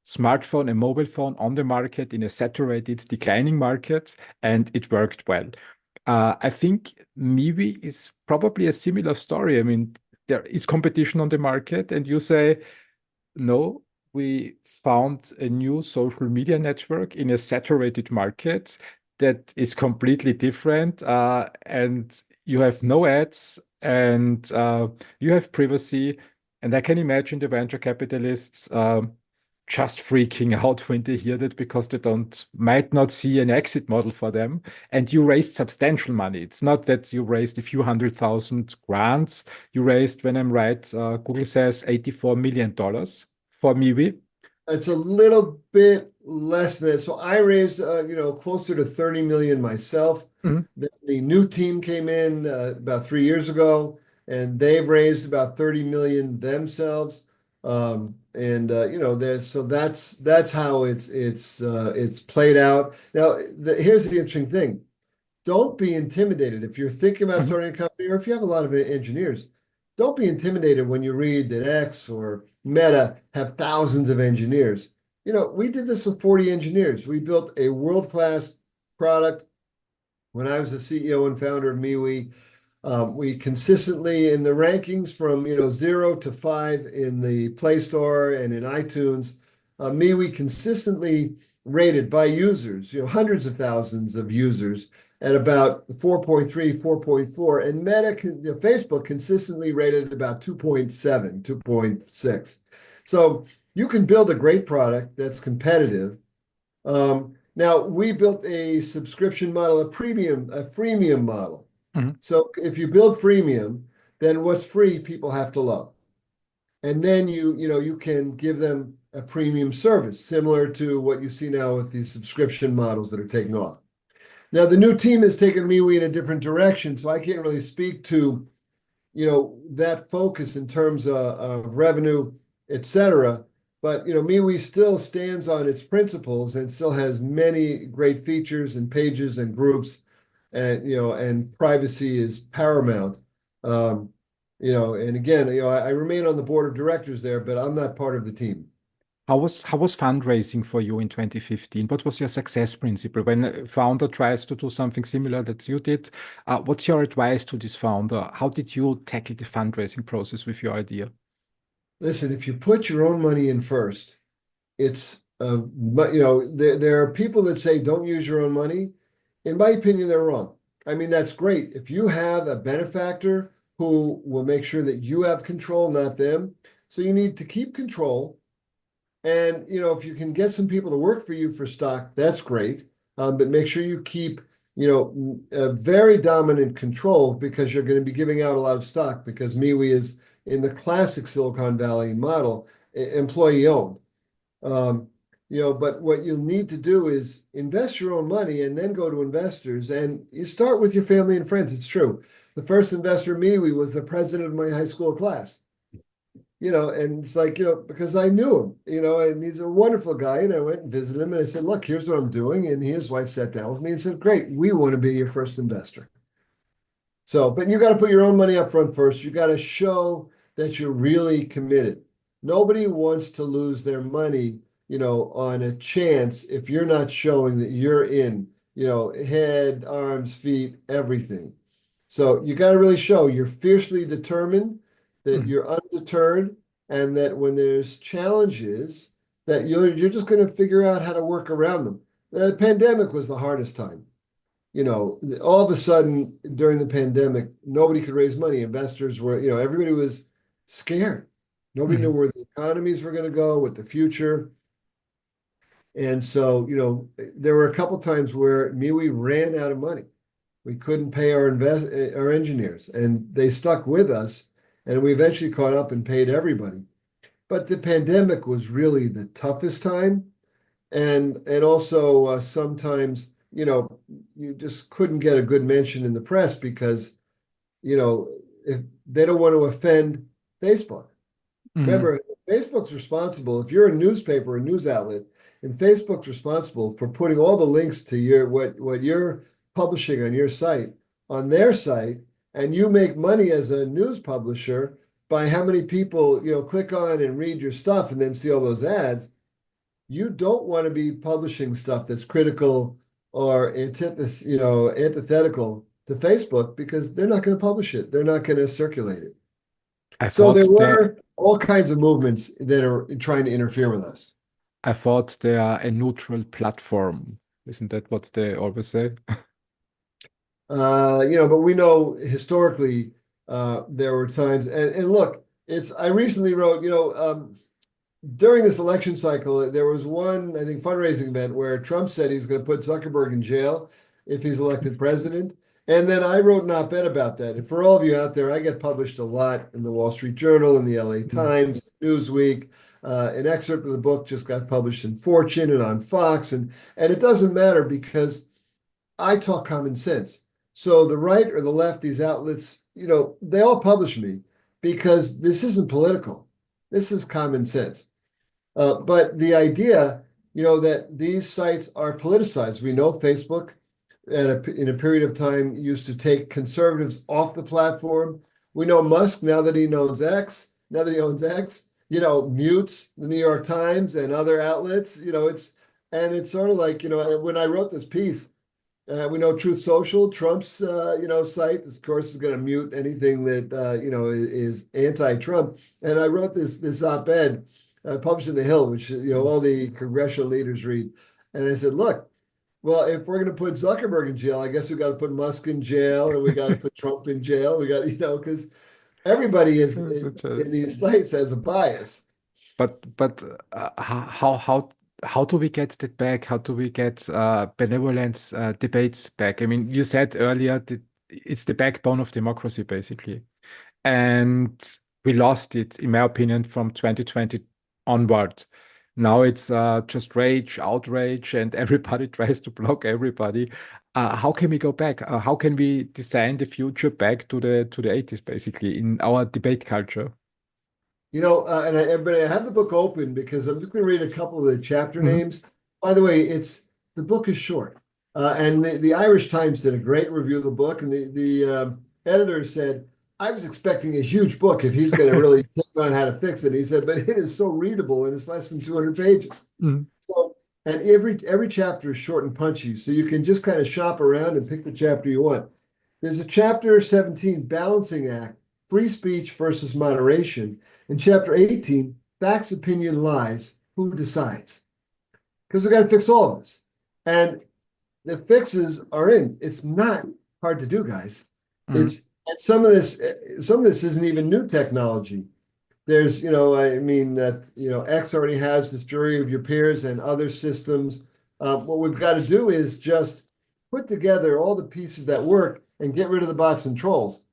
smartphone and mobile phone on the market in a saturated, declining market, and it worked well. I think MeWe is probably a similar story. I mean, there is competition on the market, and you say, no, we found a new social media network in a saturated market that is completely different, and you have no ads, and you have privacy. And I can imagine the venture capitalists just freaking out when they hear that because they don't might not see an exit model for them. And you raised substantial money. It's not that you raised a few 100,000 grants. You raised, when I'm right, Google says $84 million for MeWe. It's a little bit less than that. So I raised, closer to 30 million myself. Mhm. The new team came in about 3 years ago, and they've raised about 30 million themselves. And so that's how it's played out. Now, here's the interesting thing. Don't be intimidated if you're thinking about Mhm. starting a company, or if you have a lot of engineers. Don't be intimidated when you read that X or Meta have thousands of engineers. We did this with 40 engineers. We built a world-class product. When I was the CEO and founder of MeWe, we consistently in the rankings from 0 to 5 in the Play Store and in iTunes. MeWe consistently rated by users, hundreds of thousands of users at about 4.3, 4.4, and Facebook consistently rated about 2.7, 2.6. So you can build a great product that's competitive. Now we built a subscription model, a freemium model. Mhm. So if you build freemium, then what's free people have to love. And then you can give them a premium service similar to what you see now with these subscription models that are taking off. Now the new team has taken MeWe in a different direction, so I can't really speak to that focus in terms of revenue, et cetera. But MeWe still stands on its principles and still has many great features and pages and groups, and privacy is paramount. Um, and again, I remain on the board of directors there, but I'm not part of the team. How was fundraising for you in 2015? What was your success principle when a founder tries to do something similar that you did? What's your advice to this founder? How did you tackle the fundraising process with your idea? Listen, if you put your own money in first, it's but there are people that say don't use your own money. In my opinion, they're wrong. I mean, that's great. If you have a benefactor who will make sure that you have control, not them. So you need to keep control. And if you can get some people to work for you for stock, that's great. But make sure you keep, a very dominant control because you're going to be giving out a lot of stock because MeWe is in the classic Silicon Valley model, employee owned. Um, but what you'll need to do is invest your own money and then go to investors. And you start with your family and friends. It's true. The first investor in MeWe was the president of my high school class. And it's like, because I knew him, and he's a wonderful guy. And I went and visited him and I said, look, here's what I'm doing. And his wife sat down with me and said, great, we want to be your first investor. So, but you got to put your own money up front first. You got to show that you're really committed. Nobody wants to lose their money, on a chance if you're not showing that you're in, head, arms, feet, everything. So you got to really show you're fiercely determined, that Mm. you're undeterred, and that when there's challenges, that you're just going to figure out how to work around them. The pandemic was the hardest time. All of a sudden during the pandemic, nobody could raise money. Investors were, everybody was scared. Nobody knew Mm. where the economies were going to go, what the future. And so, there were a couple times where we ran out of money. We couldn't pay our engineers, and they stuck with us, and we eventually caught up and paid everybody. But the pandemic was really the toughest time, and also sometimes you just couldn't get a good mention in the press because if they don't want to offend Facebook. Mm. Remember, Facebook's responsible if you're a newspaper or news outlet, and Facebook's responsible for putting all the links to your what you're publishing on your site on their site, and you make money as a news publisher by how many people click on and read your stuff and then see all those ads. You don't want to be publishing stuff that's critical or antithetical to Facebook because they're not going to publish it. They're not going to circulate it. I So there thought they were all kinds of movements that are trying to interfere with us. I thought they are a neutral platform. Isn't that what they always say? But we know historically there were times, and look, I recently wrote, during this election cycle, there was one, I think, fundraising event where Trump said he's going to put Zuckerberg in jail if he's elected president. And then I wrote an op-ed about that. And for all of you out there, I get published a lot in the Wall Street Journal, in the LA Mm. Times, Newsweek. An excerpt of the book just got published in Fortune and on Fox. And it doesn't matter because I talk common sense. So the right or the left, these outlets, they all publish me because this isn't political. This is common sense. But the idea, that these sites are politicized. We know Facebook in a period of time used to take conservatives off the platform. We know Musk, now that he owns X, mutes the New York Times and other outlets. It's sort of like, when I wrote this piece, we know Truth Social, Trump's, site, of course, is going to mute anything that, is anti-Trump. And I wrote this op-ed published in The Hill, which, all the congressional leaders read. And I said, look, well, if we're going to put Zuckerberg in jail, I guess we got to put Musk in jail and we got to put Trump in jail. We got, because everybody is Such a in these sites has a bias. But how do we get that back? How do we get benevolent debates back? I mean, you said earlier that it's the backbone of democracy, basically, and we lost it, in my opinion, from 2020 onward. Now it's just rage, outrage, and everybody tries to block everybody. How can we go back? How can we design the future back to the 80s, basically, in our debate culture? But I have the book open because I'm just going to read a couple of the chapter Mhm. names. By the way, the book is short, and the Irish Times did a great review of the book, and the editor said, "I was expecting a huge book if he's going to really take on how to fix it." He said, "But it is so readable, and it's less than 200 pages." Mhm. So, and every chapter is short and punchy, so you can just kind of shop around and pick the chapter you want. There's a chapter 17, Balancing Act, Free Speech versus Moderation. In chapter 18, Facts, Opinion, Lies, Who Decides? because we got to fix all of this. And the fixes are in. It's not hard to do, guys. Mm. It's and some of this isn't even new technology. There's, I mean, X already has this jury of your peers and other systems. What we've got to do is just put together all the pieces that work and get rid of the bots and trolls.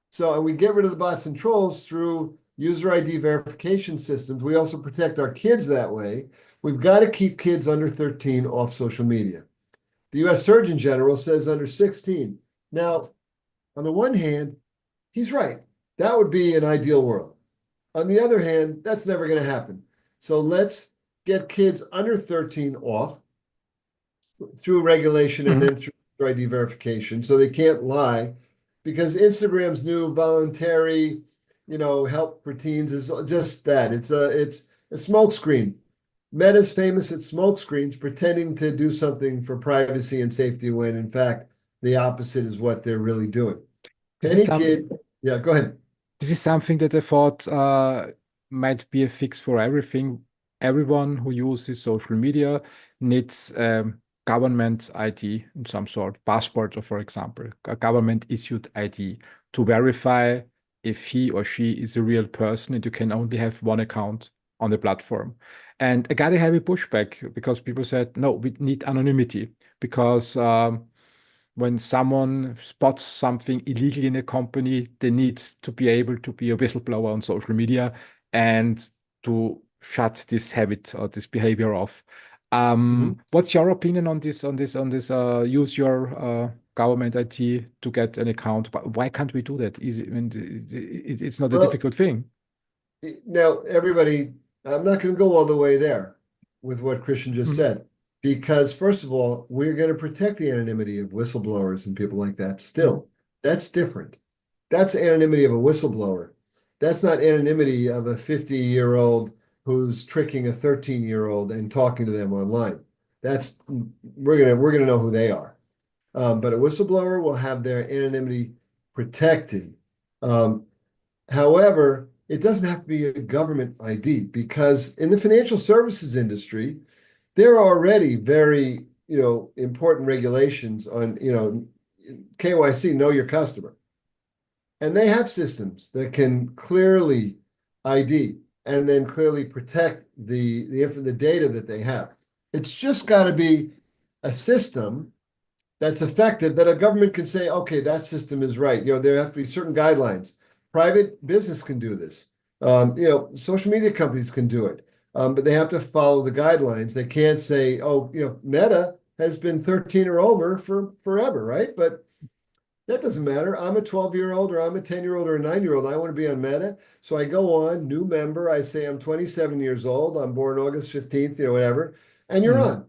So, and we get rid of the bots and trolls through user ID verification systems. We also protect our kids that way. We've got to keep kids under 13 off social media. The US Surgeon General says under 16. Now, on the one hand, he's right. That would be an ideal world. On the other hand, that's never going to happen. So let's get kids under 13 off through regulation and Mhm. then through ID verification so they can't lie, because Instagram's new voluntary, help for teens is just that. It's a smokescreen. Meta's famous at smokescreens pretending to do something for privacy and safety when in fact the opposite is what they're really doing. This is Any some kid, yeah, go ahead. this is something that I thought might be a fix for everything. Everyone who uses social media needs government ID in some sort, passport, or for example, a government issued ID to verify if he or she is a real person, and you can only have one account on the platform. And I got a heavy pushback because people said, no, we need anonymity because when someone spots something illegal in a company, they need to be able to be a whistleblower on social media and to shut this habit or this behavior off. Mhm. What's your opinion on this? Use your government IT to get an account. But why can't we do that? Easy, I mean, it's not a Well, difficult thing. now, everybody, I'm not going to go all the way there with what Christian just Mhm. said, because first of all, we're going to protect the anonymity of whistleblowers and people like that. Mhm. Still, that's different. That's anonymity of a whistleblower. That's not anonymity of a 50-year-old who's tricking a 13-year-old and talking to them online. That's we're gonna know who they are. But a whistleblower will have their anonymity protected. Um, However, it doesn't have to be a government ID, because in the financial services industry, there are already very, important regulations on, KYC, know your customer. And they have systems that can clearly ID and then clearly protect the data that they have. It's just got to be a system that's effective, that a government can say, okay, that system is right. There have to be certain guidelines. Private business can do this. Social media companies can do it, but they have to follow the guidelines. They can't say, oh, Meta has been 13 or over for forever, right? But that doesn't matter. I'm a 12-year-old or I'm a 10-year-old or a 9-year-old. I want to be on Meta. So I go on, new member. I say I'm 27 years old. I'm born August 15th, whatever. And you're Mhm. on.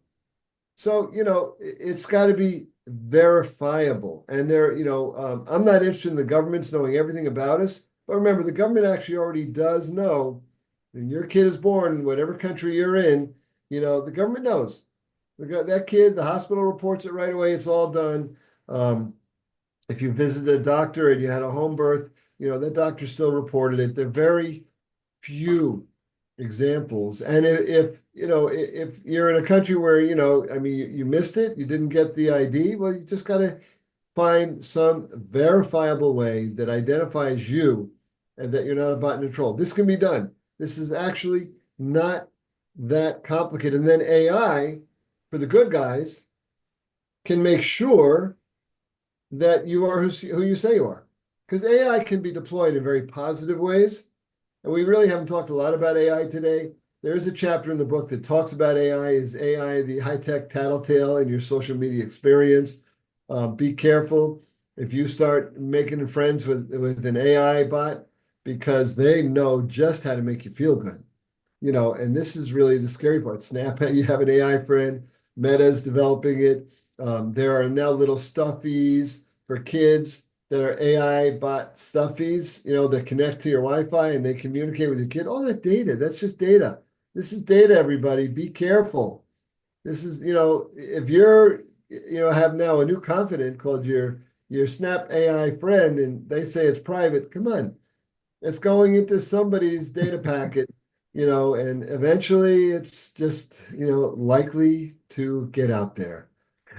So, it's got to be verifiable. And I'm not interested in the governments knowing everything about us. But remember, the government actually already does know when your kid is born, whatever country you're in, the government knows. That kid, the hospital reports it right away. It's all done. If you visited a doctor and you had a home birth, that doctor still reported it. They're very few examples. And if you're in a country where, I mean, you missed it, you didn't get the ID, well, you just got to find some verifiable way that identifies you and that you're not a bot and a troll. This can be done. This is actually not that complicated. And then AI, for the good guys, can make sure that you are who you say you are. Because AI can be deployed in very positive ways. And we really haven't talked a lot about AI today. There is a chapter in the book that talks about AI. Is AI the high-tech tattletale in your social media experience? Be careful if you start making friends with an AI bot, because they know just how to make you feel good. And this is really the scary part. Snap, you have an AI friend, Meta's developing it. There are now little stuffies for kids that are AI bot stuffies, that connect to your Wi-Fi and they communicate with your kid. All that data, that's just data. This is data, everybody. Be careful. This is, if you're, have now a new confidant called your Snap AI friend and they say it's private, come on. It's going into somebody's data packet. and eventually it's just, likely to get out there.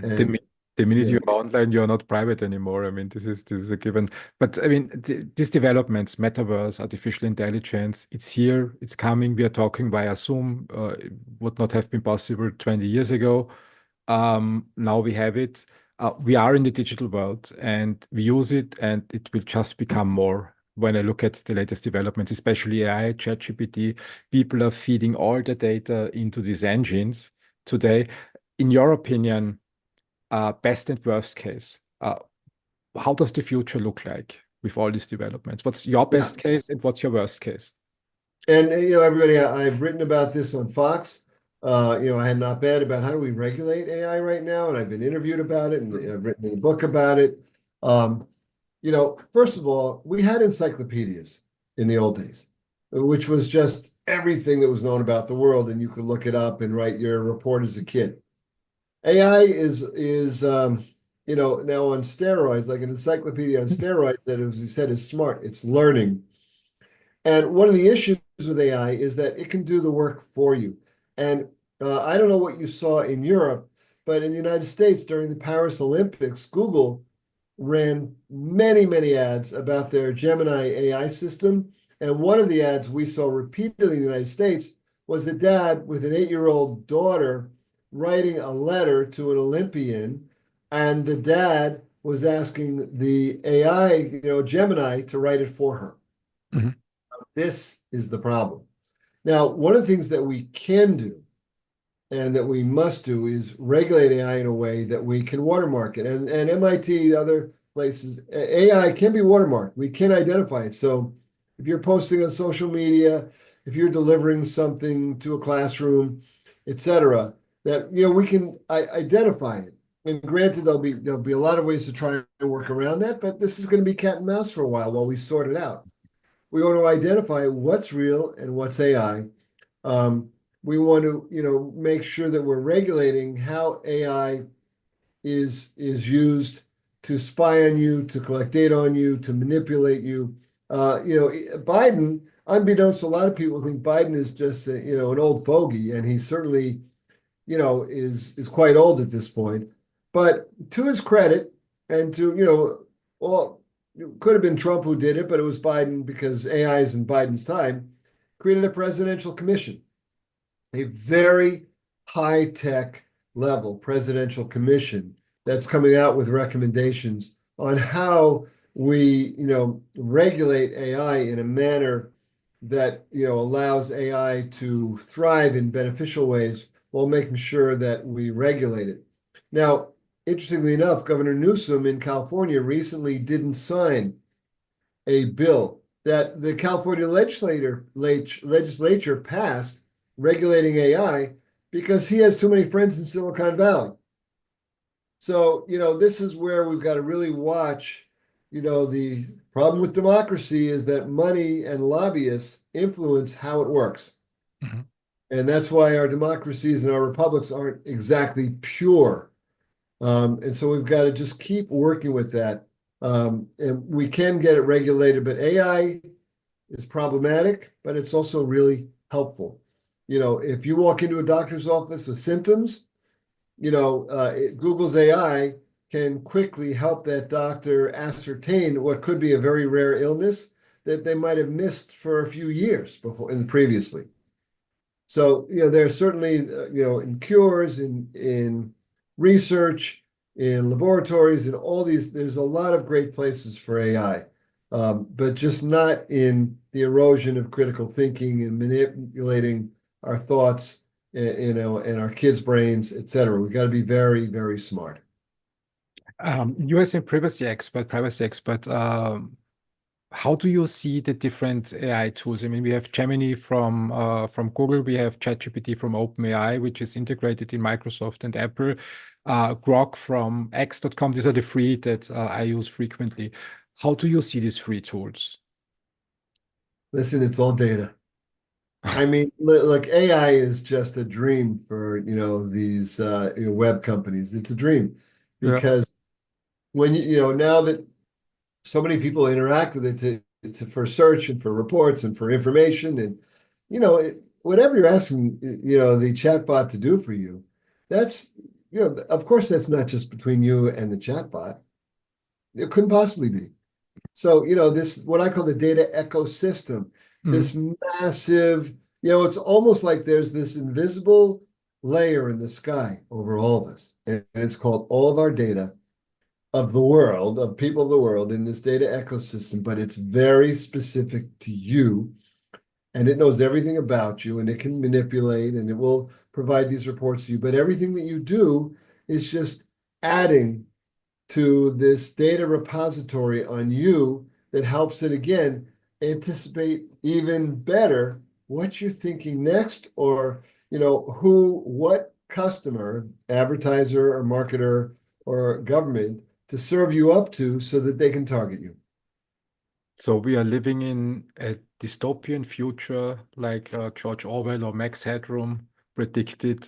The, And mi- the minute yeah, you're online, you're not private anymore. I mean, this is a given. But I mean, these developments, metaverse, artificial intelligence, it's here, it's coming. We are talking via Zoom. It would not have been possible 20 years ago. Now we have it. We are in the digital world and we use it, and it will just become more. When I look at the latest developments, especially AI, ChatGPT, people are feeding all the data into these engines today. In your opinion, best and worst case. How does the future look like with all these developments? What's your yeah. best case and what's your worst case? And everybody, I've written about this on Fox. I had an op-ed about how do we regulate AI right now, and I've been interviewed about it, and I've written a book about it. Um, First of all, we had encyclopedias in the old days, which was just everything that was known about the world, and you could look it up and write your report as a kid. AI is now on steroids, like an encyclopedia on steroids that, as you said, is smart. It's learning. And one of the issues with AI is that it can do the work for you. And I don't know what you saw in Europe, but in the United States during the Paris Olympics, Google ran many, many ads about their Gemini AI system. And one of the ads we saw repeatedly in the United States was a dad with an 8-year-old daughter writing a letter to an Olympian. And the dad was asking the AI, Gemini, to write it for her. Mhm. This is the problem. Now, one of the things that we can do and that we must do is regulate AI in a way that we can watermark it. And MIT, other places, AI can be watermarked. We can identify it. So if you're posting on social media, if you're delivering something to a classroom, etc., that we can identify it. And granted, there'll be a lot of ways to try and work around that, but this is going to be cat and mouse for a while we sort it out. We want to identify what's real and what's AI. Um, we want to, make sure that we're regulating how AI is used to spy on you, to collect data on you, to manipulate you. Biden, unbeknownst to a lot of people, think Biden is just an old fogey, and he certainly is quite old at this point. But to his credit, and to well, it could have been Trump who did it, but it was Biden because AI is in Biden's time, created a presidential commission, a very high tech level presidential commission that's coming out with recommendations on how we, regulate AI in a manner that, allows AI to thrive in beneficial ways while making sure that we regulate it. Now, interestingly enough, Governor Newsom in California recently didn't sign a bill that the California legislature passed regulating AI because he has too many friends in Silicon Valley. So, this is where we've got to really watch. The problem with democracy is that money and lobbyists influence how it works. Mhm. And that's why our democracies and our republics aren't exactly pure. And so we've got to just keep working with that. And we can get it regulated, but AI is problematic, but it's also really helpful. If you walk into a doctor's office with symptoms, Google's AI can quickly help that doctor ascertain what could be a very rare illness that they might have missed for a few years before and previously. So, there's certainly, in cures, in research, in laboratories, in all these, there's a lot of great places for AI, but just not in the erosion of critical thinking and manipulating our thoughts, and our kids' brains, et cetera. We've got to be very, very smart. You as a privacy expert, how do you see the different AI tools? I mean, we have Gemini from Google, we have ChatGPT from OpenAI, which is integrated in Microsoft and Apple, Grok from X.com. These are the three that I use frequently. How do you see these three tools? Listen, it's all data. I mean, look, AI is just a dream for, these web companies. It's a dream Yeah. because when now that so many people interact with it for search and for reports and for information, and whatever you're asking, the chatbot to do for you, that's, of course, that's not just between you and the chatbot. It couldn't possibly be. So, this, what I call the data ecosystem, Mm. this massive, it's almost like there's this invisible layer in the sky over all of us. And it's called all of our data of the world, of people of the world in this data ecosystem, but it's very specific to you and it knows everything about you and it can manipulate and it will provide these reports to you. But everything that you do is just adding to this data repository on you that helps it again anticipate even better what you're thinking next, or what customer, advertiser or marketer or government to serve you up to so that they can target you. So we are living in a dystopian future like George Orwell or Max Headroom predicted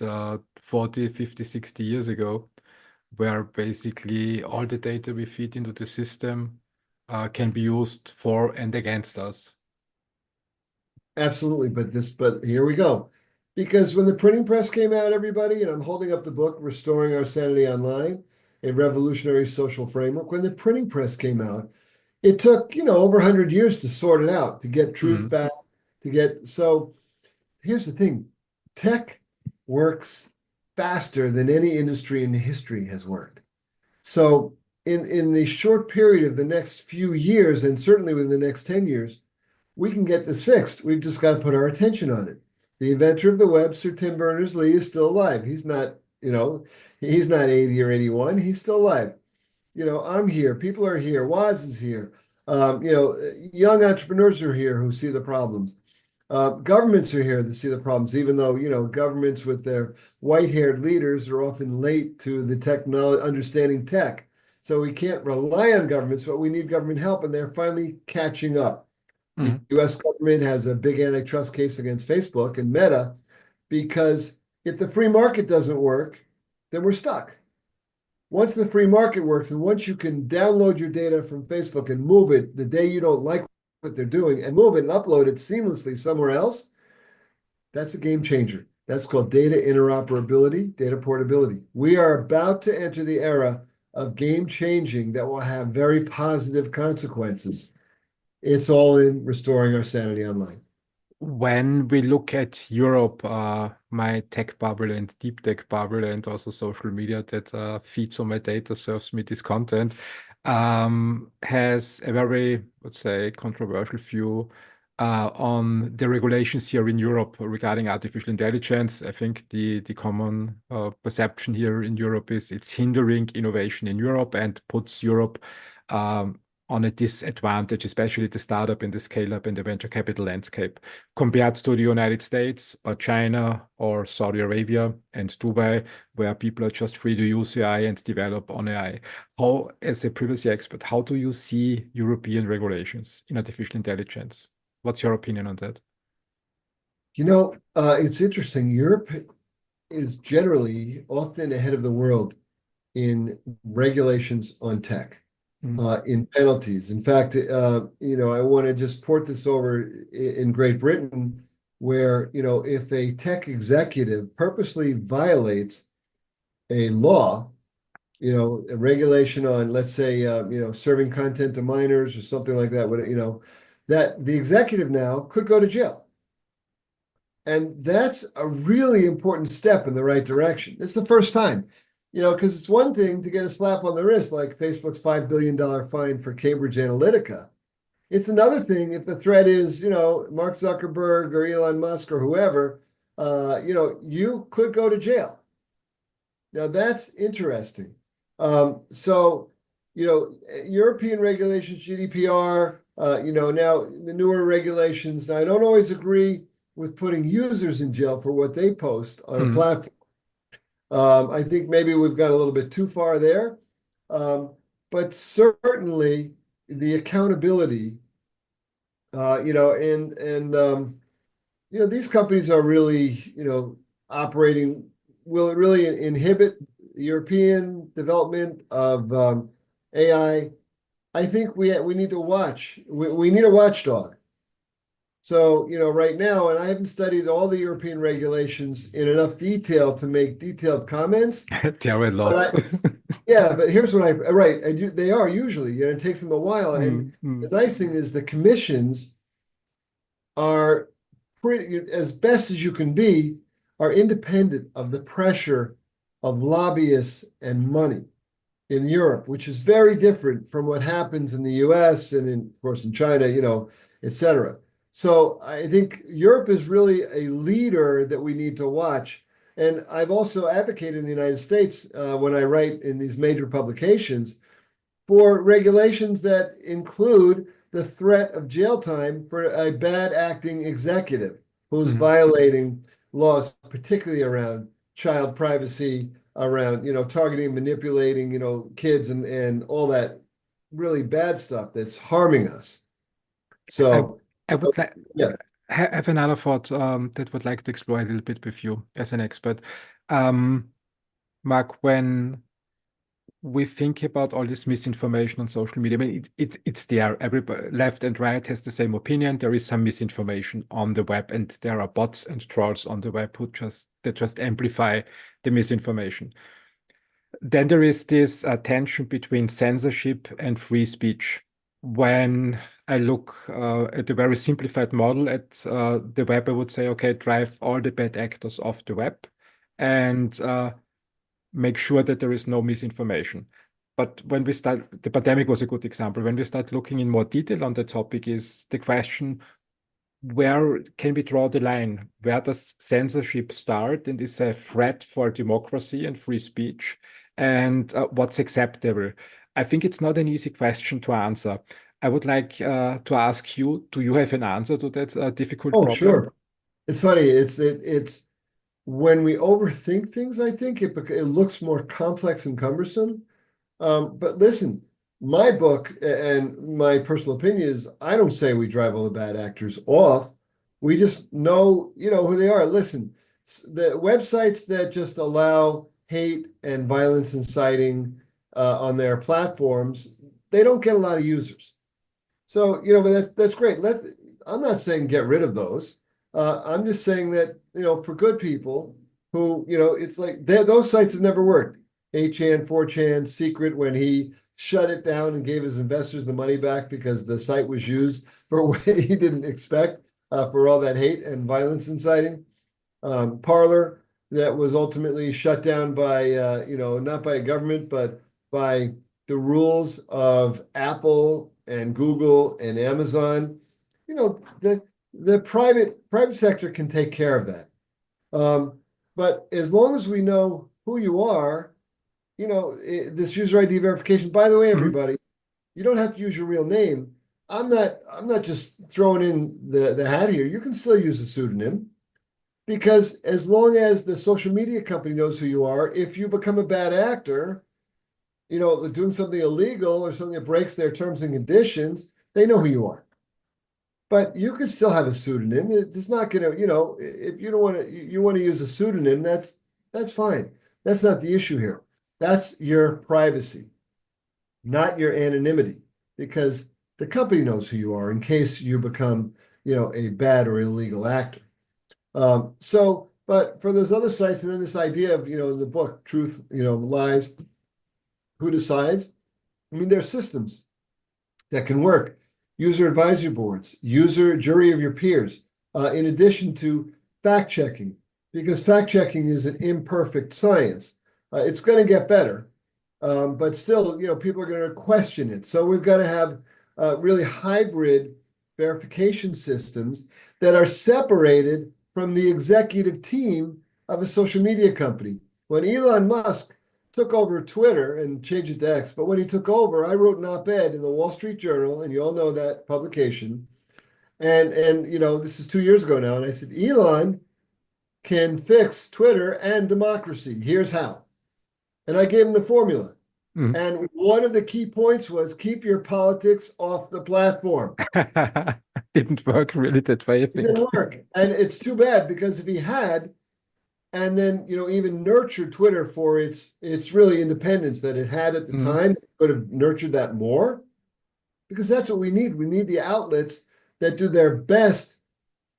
40, 50, 60 years ago, where basically all the data we feed into the system can be used for and against us. Absolutely, but here we go. Because when the printing press came out, everybody, and I'm holding up the book, Restoring Our Sanity Online, a revolutionary social framework. When the printing press came out, it took, over 100 years to sort it out, to get truth Mm. back, so here's the thing. Tech works faster than any industry in history has worked. So in the short period of the next few years, and certainly within the next 10 years, we can get this fixed. We've just got to put our attention on it. The inventor of the web, Sir Tim Berners-Lee, is still alive. He's not 80 or 81. He's still alive. I'm here. People are here. Woz is here. Young entrepreneurs are here who see the problems. Governments are here to see the problems, even though, governments with their white-haired leaders are often late to the technology, understanding tech. So we can't rely on governments, but we need government help, and they're finally catching up. The Mm. US government has a big antitrust case against Facebook and Meta because if the free market doesn't work, then we're stuck. Once the free market works, and once you can download your data from Facebook and move it the day you don't like what they're doing and move it and upload it seamlessly somewhere else, that's a game changer. That's called data interoperability, data portability. We are about to enter the era of game changing that will have very positive consequences. It's all in restoring our sanity online. When we look at Europe, my tech bubble and deep tech bubble, and also social media that feeds on my data, serves me this content, has a very, let's say, controversial view on the regulations here in Europe regarding artificial intelligence. I think the common perception here in Europe is it's hindering innovation in Europe and puts Europe um, on a disadvantage, especially the startup and the scale up and the venture capital landscape compared to the United States or China or Saudi Arabia and Dubai, where people are just free to use AI and develop on AI. How, as a privacy expert, how do you see European regulations in artificial intelligence? What's your opinion on that? It's interesting. Europe is generally often ahead of the world in regulations on tech, Mm. in penalties. In fact, I want to just port this over in Great Britain, where, if a tech executive purposely violates a law, a regulation on, let's say, serving content to minors or something like that, that the executive now could go to jail. And that's a really important step in the right direction. It's the first time, because it's one thing to get a slap on the wrist, like Facebook's $5 billion fine for Cambridge Analytica. It's another thing if the threat is, Mark Zuckerberg or Elon Musk or whoever, you could go to jail. Now that's interesting. So, European regulations, GDPR, now the newer regulations. Now, I don't always agree with putting users in jail for what they post on a Mm. platform. I think maybe we've gone a little bit too far there. But certainly the accountability, these companies are really, operating, will it really inhibit European development of AI? I think we need to watch. We need a watchdog. So, right now, and I haven't studied all the European regulations in enough detail to make detailed comments, There are a but lot. yeah, but here's what right, and they are usually, it takes them a while. And Mm, mm. the nice thing is the commissions are pretty, as best as you can be, are independent of the pressure of lobbyists and money in Europe, which is very different from what happens in the US and of course in China, et cetera. So I think Europe is really a leader that we need to watch. And I've also advocated in the United States when I write in these major publications for regulations that include the threat of jail time for a bad acting executive who's Mhm. violating laws, particularly around child privacy, around, targeting, manipulating, kids and all that really bad stuff that's harming us. I So, I would like yeah. have another thought that would like to explore a little bit with you as an expert. Um, Mark, when we think about all this misinformation on social media, I mean, it's there. Everybody, left and right, has the same opinion. There is some misinformation on the web, and there are bots and trolls on the web that just amplify the misinformation. Then there is this tension between censorship and free speech. When I look at a very simplified model at the web, I would say, okay, drive all the bad actors off the web and make sure that there is no misinformation. But when we start, the pandemic was a good example. When we start looking in more detail on the topic, is the question, where can we draw the line? Where does censorship start and is a threat for democracy and free speech? And what's acceptable? I think it's not an easy question to answer. I would like to ask you, do you have an answer to that difficult Oh, problem? sure. It's funny. It's when we overthink things, I think it looks more complex and cumbersome. But listen, my book and my personal opinion is I don't say we drive all the bad actors off. We just know, who they are. Listen, the websites that just allow hate and violence inciting on their platforms, they don't get a lot of users. So, but that's great. I'm not saying get rid of those. I'm just saying that, for good people who, it's like those sites have never worked. 8chan, 4chan, Secret, when he shut it down and gave his investors the money back because the site was used for what he didn't expect for all that hate and violence inciting. Parler, that was ultimately shut down by, not by a government, but by the rules of Apple and Google and Amazon. The private sector can take care of that. But as long as we know who you are, this user ID verification. By the way, Mhm. everybody, you don't have to use your real name. I'm not just throwing in the hat here. You can still use a pseudonym. Because as long as the social media company knows who you are, if you become a bad actor, doing something illegal or something that breaks their terms and conditions, they know who you are. But you could still have a pseudonym. It's not going to, if you don't want to, you want to use a pseudonym, that's fine. That's not the issue here. That's your privacy, not your anonymity, because the company knows who you are in case you become, a bad or illegal actor. But for those other sites, and then this idea of, in the book, truth, lies, who decides? I mean, there are systems that can work. User advisory boards, user jury of your peers, in addition to fact checking, because fact checking is an imperfect science. It's going to get better, but still, people are going to question it. So we've got to have really hybrid verification systems that are separated from the executive team of a social media company. When Elon Musk took over Twitter and changed it to X, but when he took over, I wrote an op-ed in the Wall Street Journal, and you all know that publication. And this is 2 years ago now, and I said, Elon can fix Twitter and democracy. Here's how. And I gave him the formula. Mhm. And one of the key points was keep your politics off the platform. Didn't work really that way, I It think. didn't work. And it's too bad because if he had, and then even nurtured Twitter for its really independence that it had at the Mhm. time, it could have nurtured that more because that's what we need. We need the outlets that do their best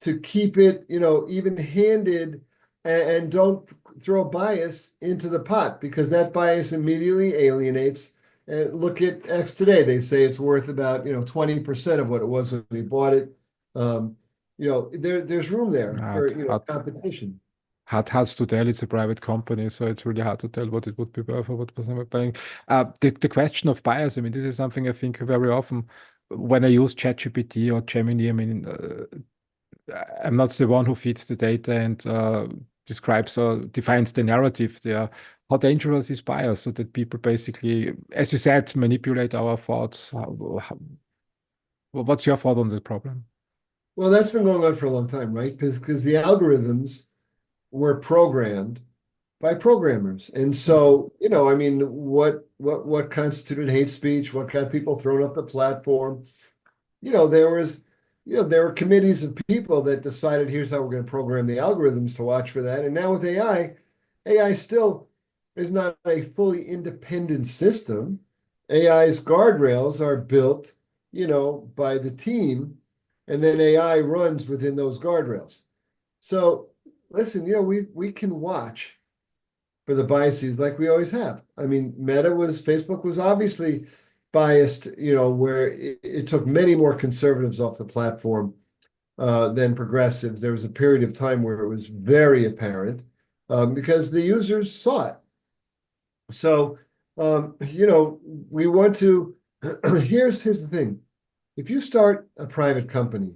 to keep it, even-handed, and don't throw bias into the pot, because that bias immediately alienates. Look at X today. They say it's worth about 20% of what it was when we bought it. There's room there Hard, for hard, competition. hard to tell. It's a private company, so it's really hard to tell what it would be worth or what person would buying. The question of bias, I mean, this is something I think very often when I use ChatGPT or Gemini. I mean, I'm not the one who feeds the data and describes or defines the narrative there. How dangerous is bias so that people basically, as you said, manipulate our thoughts? What's your thought on the problem? Well, that's been going on for a long time, right? Because the algorithms were programmed by programmers. And so, I mean, what constituted hate speech, what got people thrown off the platform? There was, there were committees of people that decided here's how we're going to program the algorithms to watch for that. And now with AI, AI still is not a fully independent system. AI's guardrails are built, by the team, and then AI runs within those guardrails. So listen, we can watch for the biases like we always have. I mean, Facebook was obviously biased, where it took many more conservatives off the platform than progressives. There was a period of time where it was very apparent because the users saw it. So, we want to, here's the thing. If you start a private company,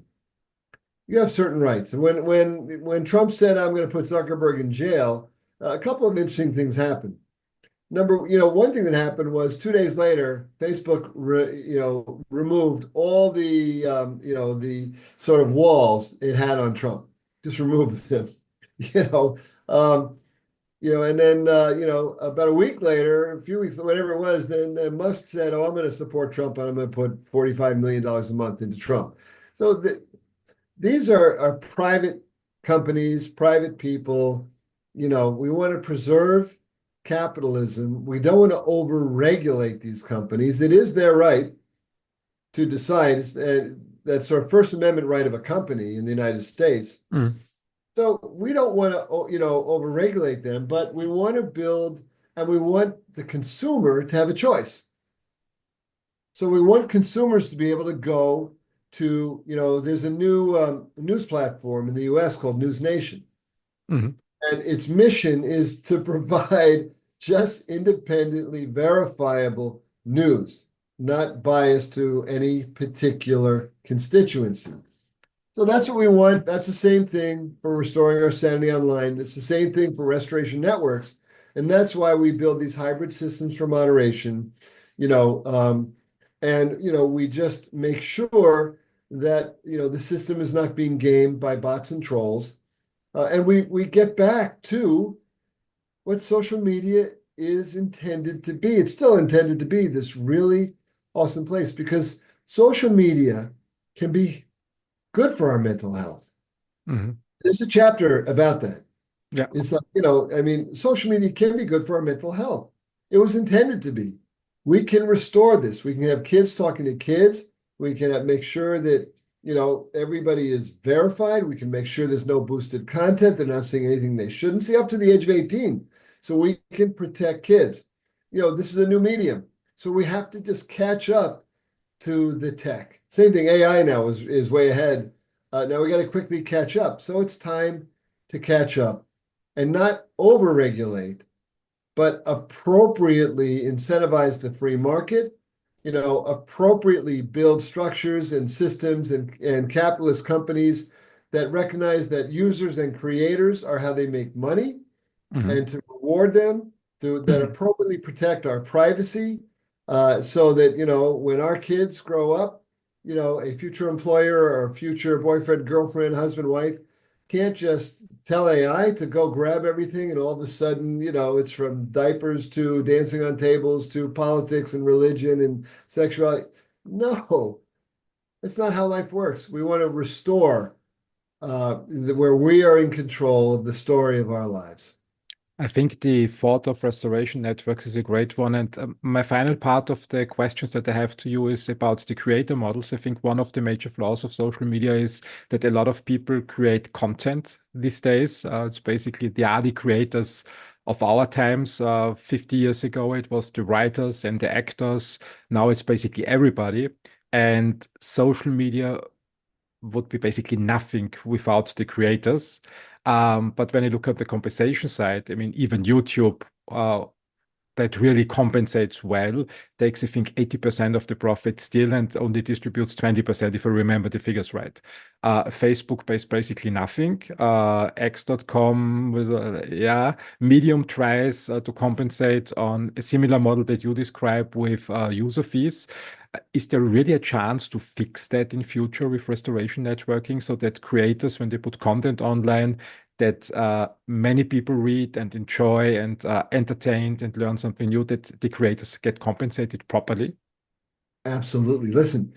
you have certain rights. And when Trump said, I'm going to put Zuckerberg in jail, a couple of interesting things happened. One thing that happened was 2 days later, Facebook, removed all the sort of walls it had on Trump, just removed them, you know, um, and then, about a week later, a few weeks, whatever it was, then Musk said, oh, I'm going to support Trump and I'm going to put $45 million a month into Trump. So these are private companies, private people. We want to preserve capitalism. We don't want to overregulate these companies. It is their right to decide. It's that sort of First Amendment right of a company in the United States. Mm. So we don't want to, overregulate them, but we want to build, and we want the consumer to have a choice. So we want consumers to be able to go to, there's a new news platform in the US called News Nation. Mhm. And its mission is to provide just independently verifiable news, not biased to any particular constituency. So that's what we want. That's the same thing for Restoring Our Sanity Online. It's the same thing for Restoration Networks. And that's why we build these hybrid systems for moderation, you know, um, we just make sure that, the system is not being gamed by bots and trolls. And we get back to what social media is intended to be. It's still intended to be this really awesome place because social media can be good for our mental health. Mhm. There's a chapter about that. Yeah. It's like, I mean, social media can be good for our mental health. It was intended to be. We can restore this. We can have kids talking to kids. We can make sure that, everybody is verified. We can make sure there's no boosted content. They're not seeing anything they shouldn't see up to the age of 18. So we can protect kids. This is a new medium. So we have to just catch up to the tech. Same thing, AI now is way ahead. Now we got to quickly catch up. So it's time to catch up and not overregulate, but appropriately incentivize the free market, appropriately build structures and systems and capitalist companies that recognize that users and creators are how they make money Mhm. and to reward them that Mhm. appropriately protect our privacy so that, when our kids grow up, a future employer or a future boyfriend, girlfriend, husband, wife can't just tell AI to go grab everything and all of a sudden, it's from diapers to dancing on tables to politics and religion and sexuality. No, that's not how life works. We want to restore where we are in control of the story of our lives. I think the thought of restoration networks is a great one. And my final part of the questions that I have to you is about the creator models. I think one of the major flaws of social media is that a lot of people create content these days. It's basically they are the creators of our times. 50 years ago, it was the writers and the actors. Now it's basically everybody. And social media would be basically nothing without the creators. But when you look at the compensation side, I mean, even YouTube, that really compensates well, takes, I think, 80% of the profit still and only distributes 20%, if I remember the figures right. Facebook pays basically nothing. X.com, with, yeah, Medium tries to compensate on a similar model that you describe with user fees. Is there really a chance to fix that in future with restoration networking so that creators, when they put content online, that many people read and enjoy and entertained and learn something new, that the creators get compensated properly? Absolutely. Listen,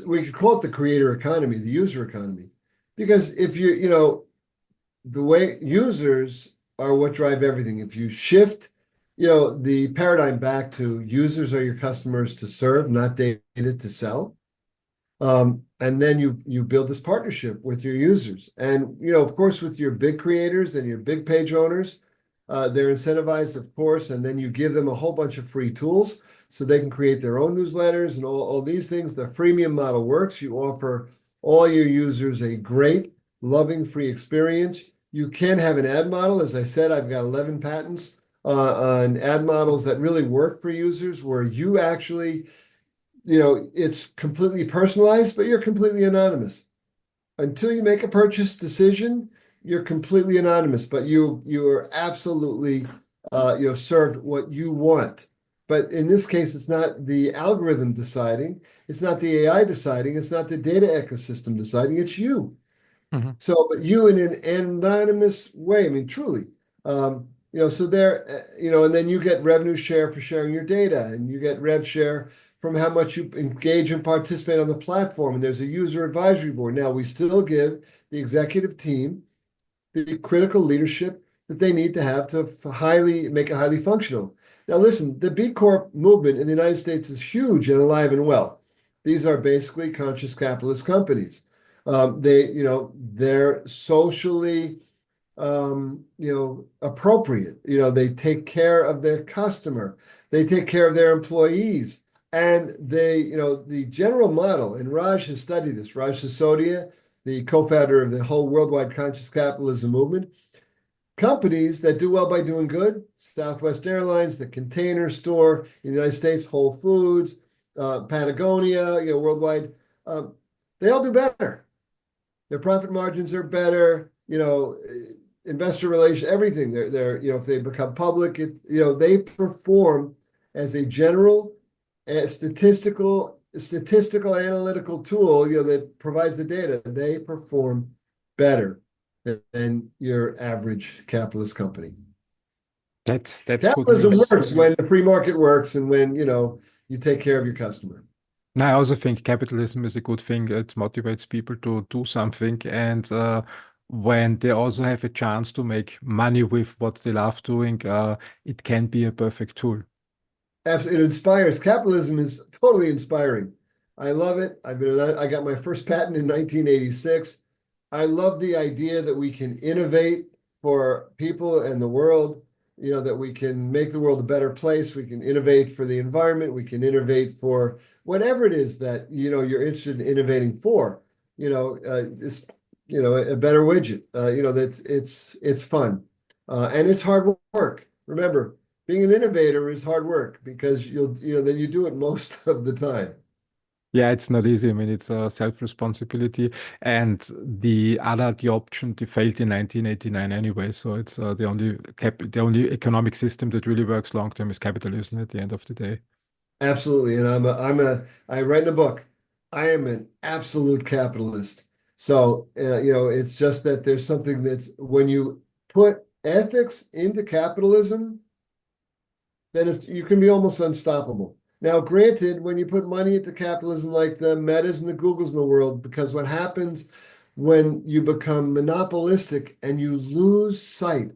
we could call it the creator economy, the user economy, because if the way users are what drive everything. If you shift, the paradigm back to users are your customers to serve, not data to sell. And then you build this partnership with your users. And, of course, with your big creators and your big page owners, they're incentivized, of course, and then you give them a whole bunch of free tools so they can create their own newsletters and all these things. The freemium model works. You offer all your users a great, loving, free experience. You can have an ad model. As I said, I've got 11 patents on ad models that really work for users where you actually it's completely personalized, but you're completely anonymous. Until you make a purchase decision, you're completely anonymous, but you are absolutely served what you want. But in this case, it's not the algorithm deciding, it's not the AI deciding, it's not the data ecosystem deciding, it's you. Mhm. So, but you in an anonymous way, I mean, truly, so there, and then you get revenue share for sharing your data, and you get rev share from how much you engage and participate on the platform. And there's a user advisory board. Now, we still give the executive team the critical leadership that they need to have to make it highly functional. Now, listen, the B Corp movement in the United States is huge and alive and well. These are basically conscious capitalist companies. They're socially, appropriate. They take care of their customer, they take care of their employees, and the general model. And Raj has studied this. Raj Sisodia, the co-founder of the whole worldwide conscious capitalism movement. Companies that do well by doing good, Southwest Airlines, the Container Store in the United States, Whole Foods, Patagonia, worldwide, they all do better. Their profit margins are better, investor relations, everything. They're if they become public, they perform as a general statistical analytical tool, that provides the data. They perform better than your average capitalist company. That's good Capitalism news. works when the free market works and when, you take care of your customer. Now, I also think capitalism is a good thing. It motivates people to do something. And when they also have a chance to make money with what they love doing, it can be a perfect tool. Absolutely, it inspires. Capitalism is totally inspiring. I love it. I got my first patent in 1986. I love the idea that we can innovate for people and the world, that we can make the world a better place. We can innovate for the environment. We can innovate for whatever it is that, you're interested in innovating for, just, a better widget, that's it's fun. And it's hard work. Remember, being an innovator is hard work because then you do it most of the time. Yeah, it's not easy. I mean, it's a self-responsibility. And the option, they failed in 1989 anyway. So it's the only economic system that really works long term is capitalism at the end of the day. Absolutely. And I write in a book, I am an absolute capitalist. So, it's just that there's something that's when you put ethics into capitalism, then you can be almost unstoppable. Now, granted, when you put money into capitalism like the Metas and the Googles in the world, because what happens when you become monopolistic and you lose sight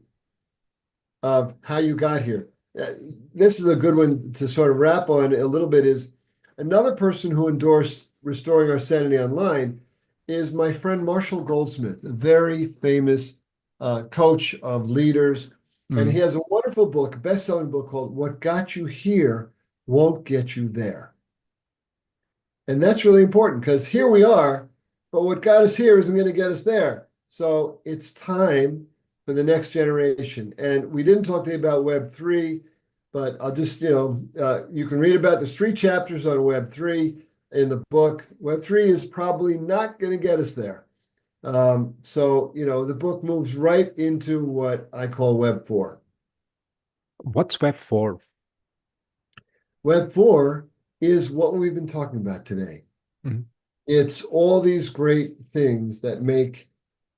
of how you got here. Uh, this is a good one to sort of wrap on a little bit is another person who endorsed Restoring Our Sanity Online is my friend Marshall Goldsmith, a very famous coach of leaders. And he Mm. has a wonderful book, a best-selling book called What Got You Here Won't Get You There. And that's really important because here we are, but what got us here isn't going to get us there. So it's time for the next generation. And we didn't talk to you about Web3, but I'll just, you can read about the 3 chapters on Web3 in the book. Web3 is probably not going to get us there. The book moves right into what I call Web4. What's Web 4? Web4 is what we've been talking about today. Mhm. It's all these great things that make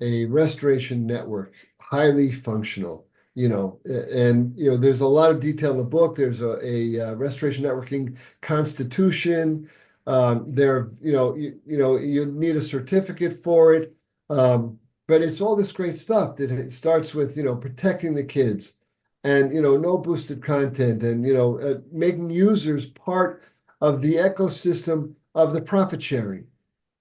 a restoration network highly functional, there's a lot of detail in the book. There's a restoration networking constitution. You need a certificate for it. But it's all this great stuff that it starts with, protecting the kids and, no boosted content and, making users part of the ecosystem of the profit sharing.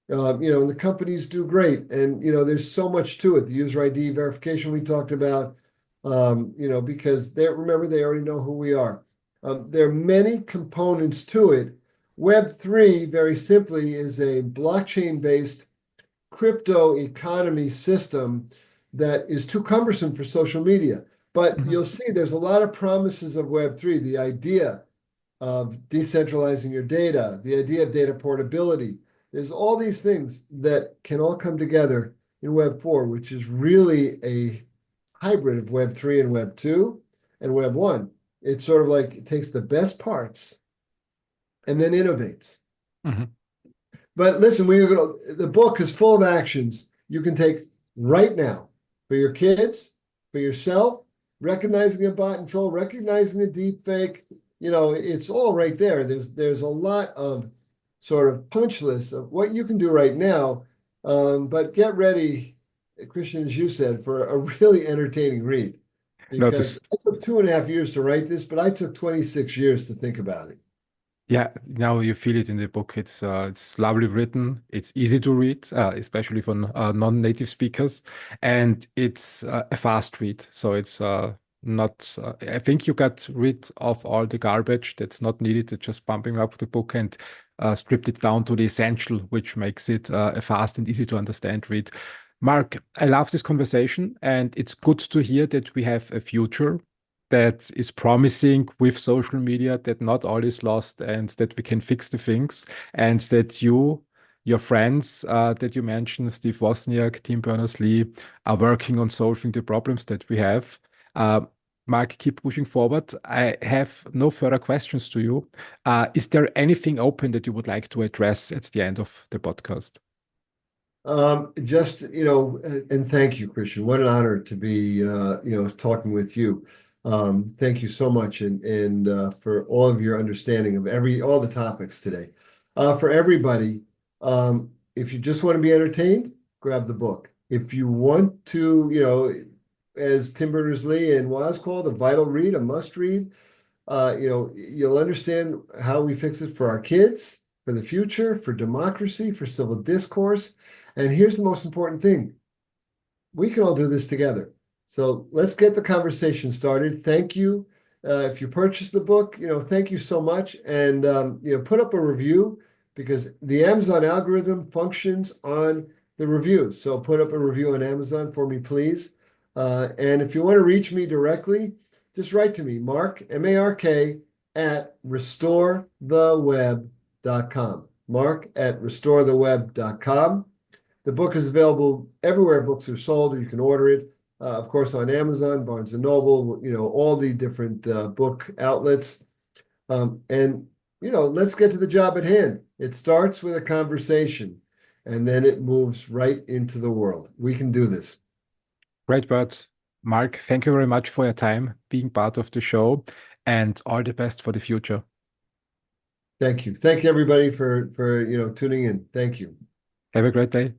And the companies do great. And, there's so much to it. The user ID verification we talked about, because remember, they already know who we are. There are many components to it. Web3, very simply, is a blockchain-based crypto economy system that is too cumbersome for social media. But Mhm. you'll see there's a lot of promises of Web3, the idea of decentralizing your data, the idea of data portability. There's all these things that can all come together in Web4, which is really a hybrid of Web3 and Web2 and Web1. It's sort of like it takes the best parts and then innovates. Mhm. But listen, the book is full of actions you can take right now for your kids, for yourself, recognizing a bot and troll, recognizing the deep fake. It's all right there. There's a lot of sort of punch lists of what you can do right now. But get ready, Christian, as you said, for a really entertaining read No, because this it took 2.5 years to write this, but I took 26 years to think about it. Yeah, now you feel it in the book. It's lovely written. It's easy to read, especially for non-native speakers, and it's a fast read. So it's not. I think you got rid of all the garbage that's not needed. It's just pumping up the book and stripped it down to the essential, which makes it a fast and easy to understand read. Mark, I love this conversation, and it's good to hear that we have a future that is promising with social media, that not all is lost and that we can fix the things, and that your friends that you mentioned, Steve Wozniak, Tim Berners-Lee, are working on solving the problems that we have. Uh, Mark, keep pushing forward. I have no further questions to you. Is there anything open that you would like to address at the end of the podcast? And thank you, Christian. What an honor to be, talking with you. Thank you so much, and for all of your understanding of all the topics today. For everybody, if you just want to be entertained, grab the book. If you want to, as Tim Berners-Lee and Woz called, a vital read, a must read, you'll understand how we fix it for our kids, for the future, for democracy, for civil discourse. And here's the most important thing. We can all do this together. So let's get the conversation started. Thank you. If you purchase the book, thank you so much. And, put up a review because the Amazon algorithm functions on the reviews. So put up a review on Amazon for me, please. And if you want to reach me directly, just write to me, Mark, M-A-R-K, at restoretheweb.com. Mark at restoretheweb.com. The book is available everywhere books are sold, or you can order it. Of course, on Amazon, Barnes and Noble, all the different book outlets. And let's get to the job at hand. It starts with a conversation, and then it moves right into the world. We can do this. Great words. Mark, thank you very much for your time being part of the show, and all the best for the future. Thank you. Thank you, everybody, for tuning in. Thank you. Have a great day.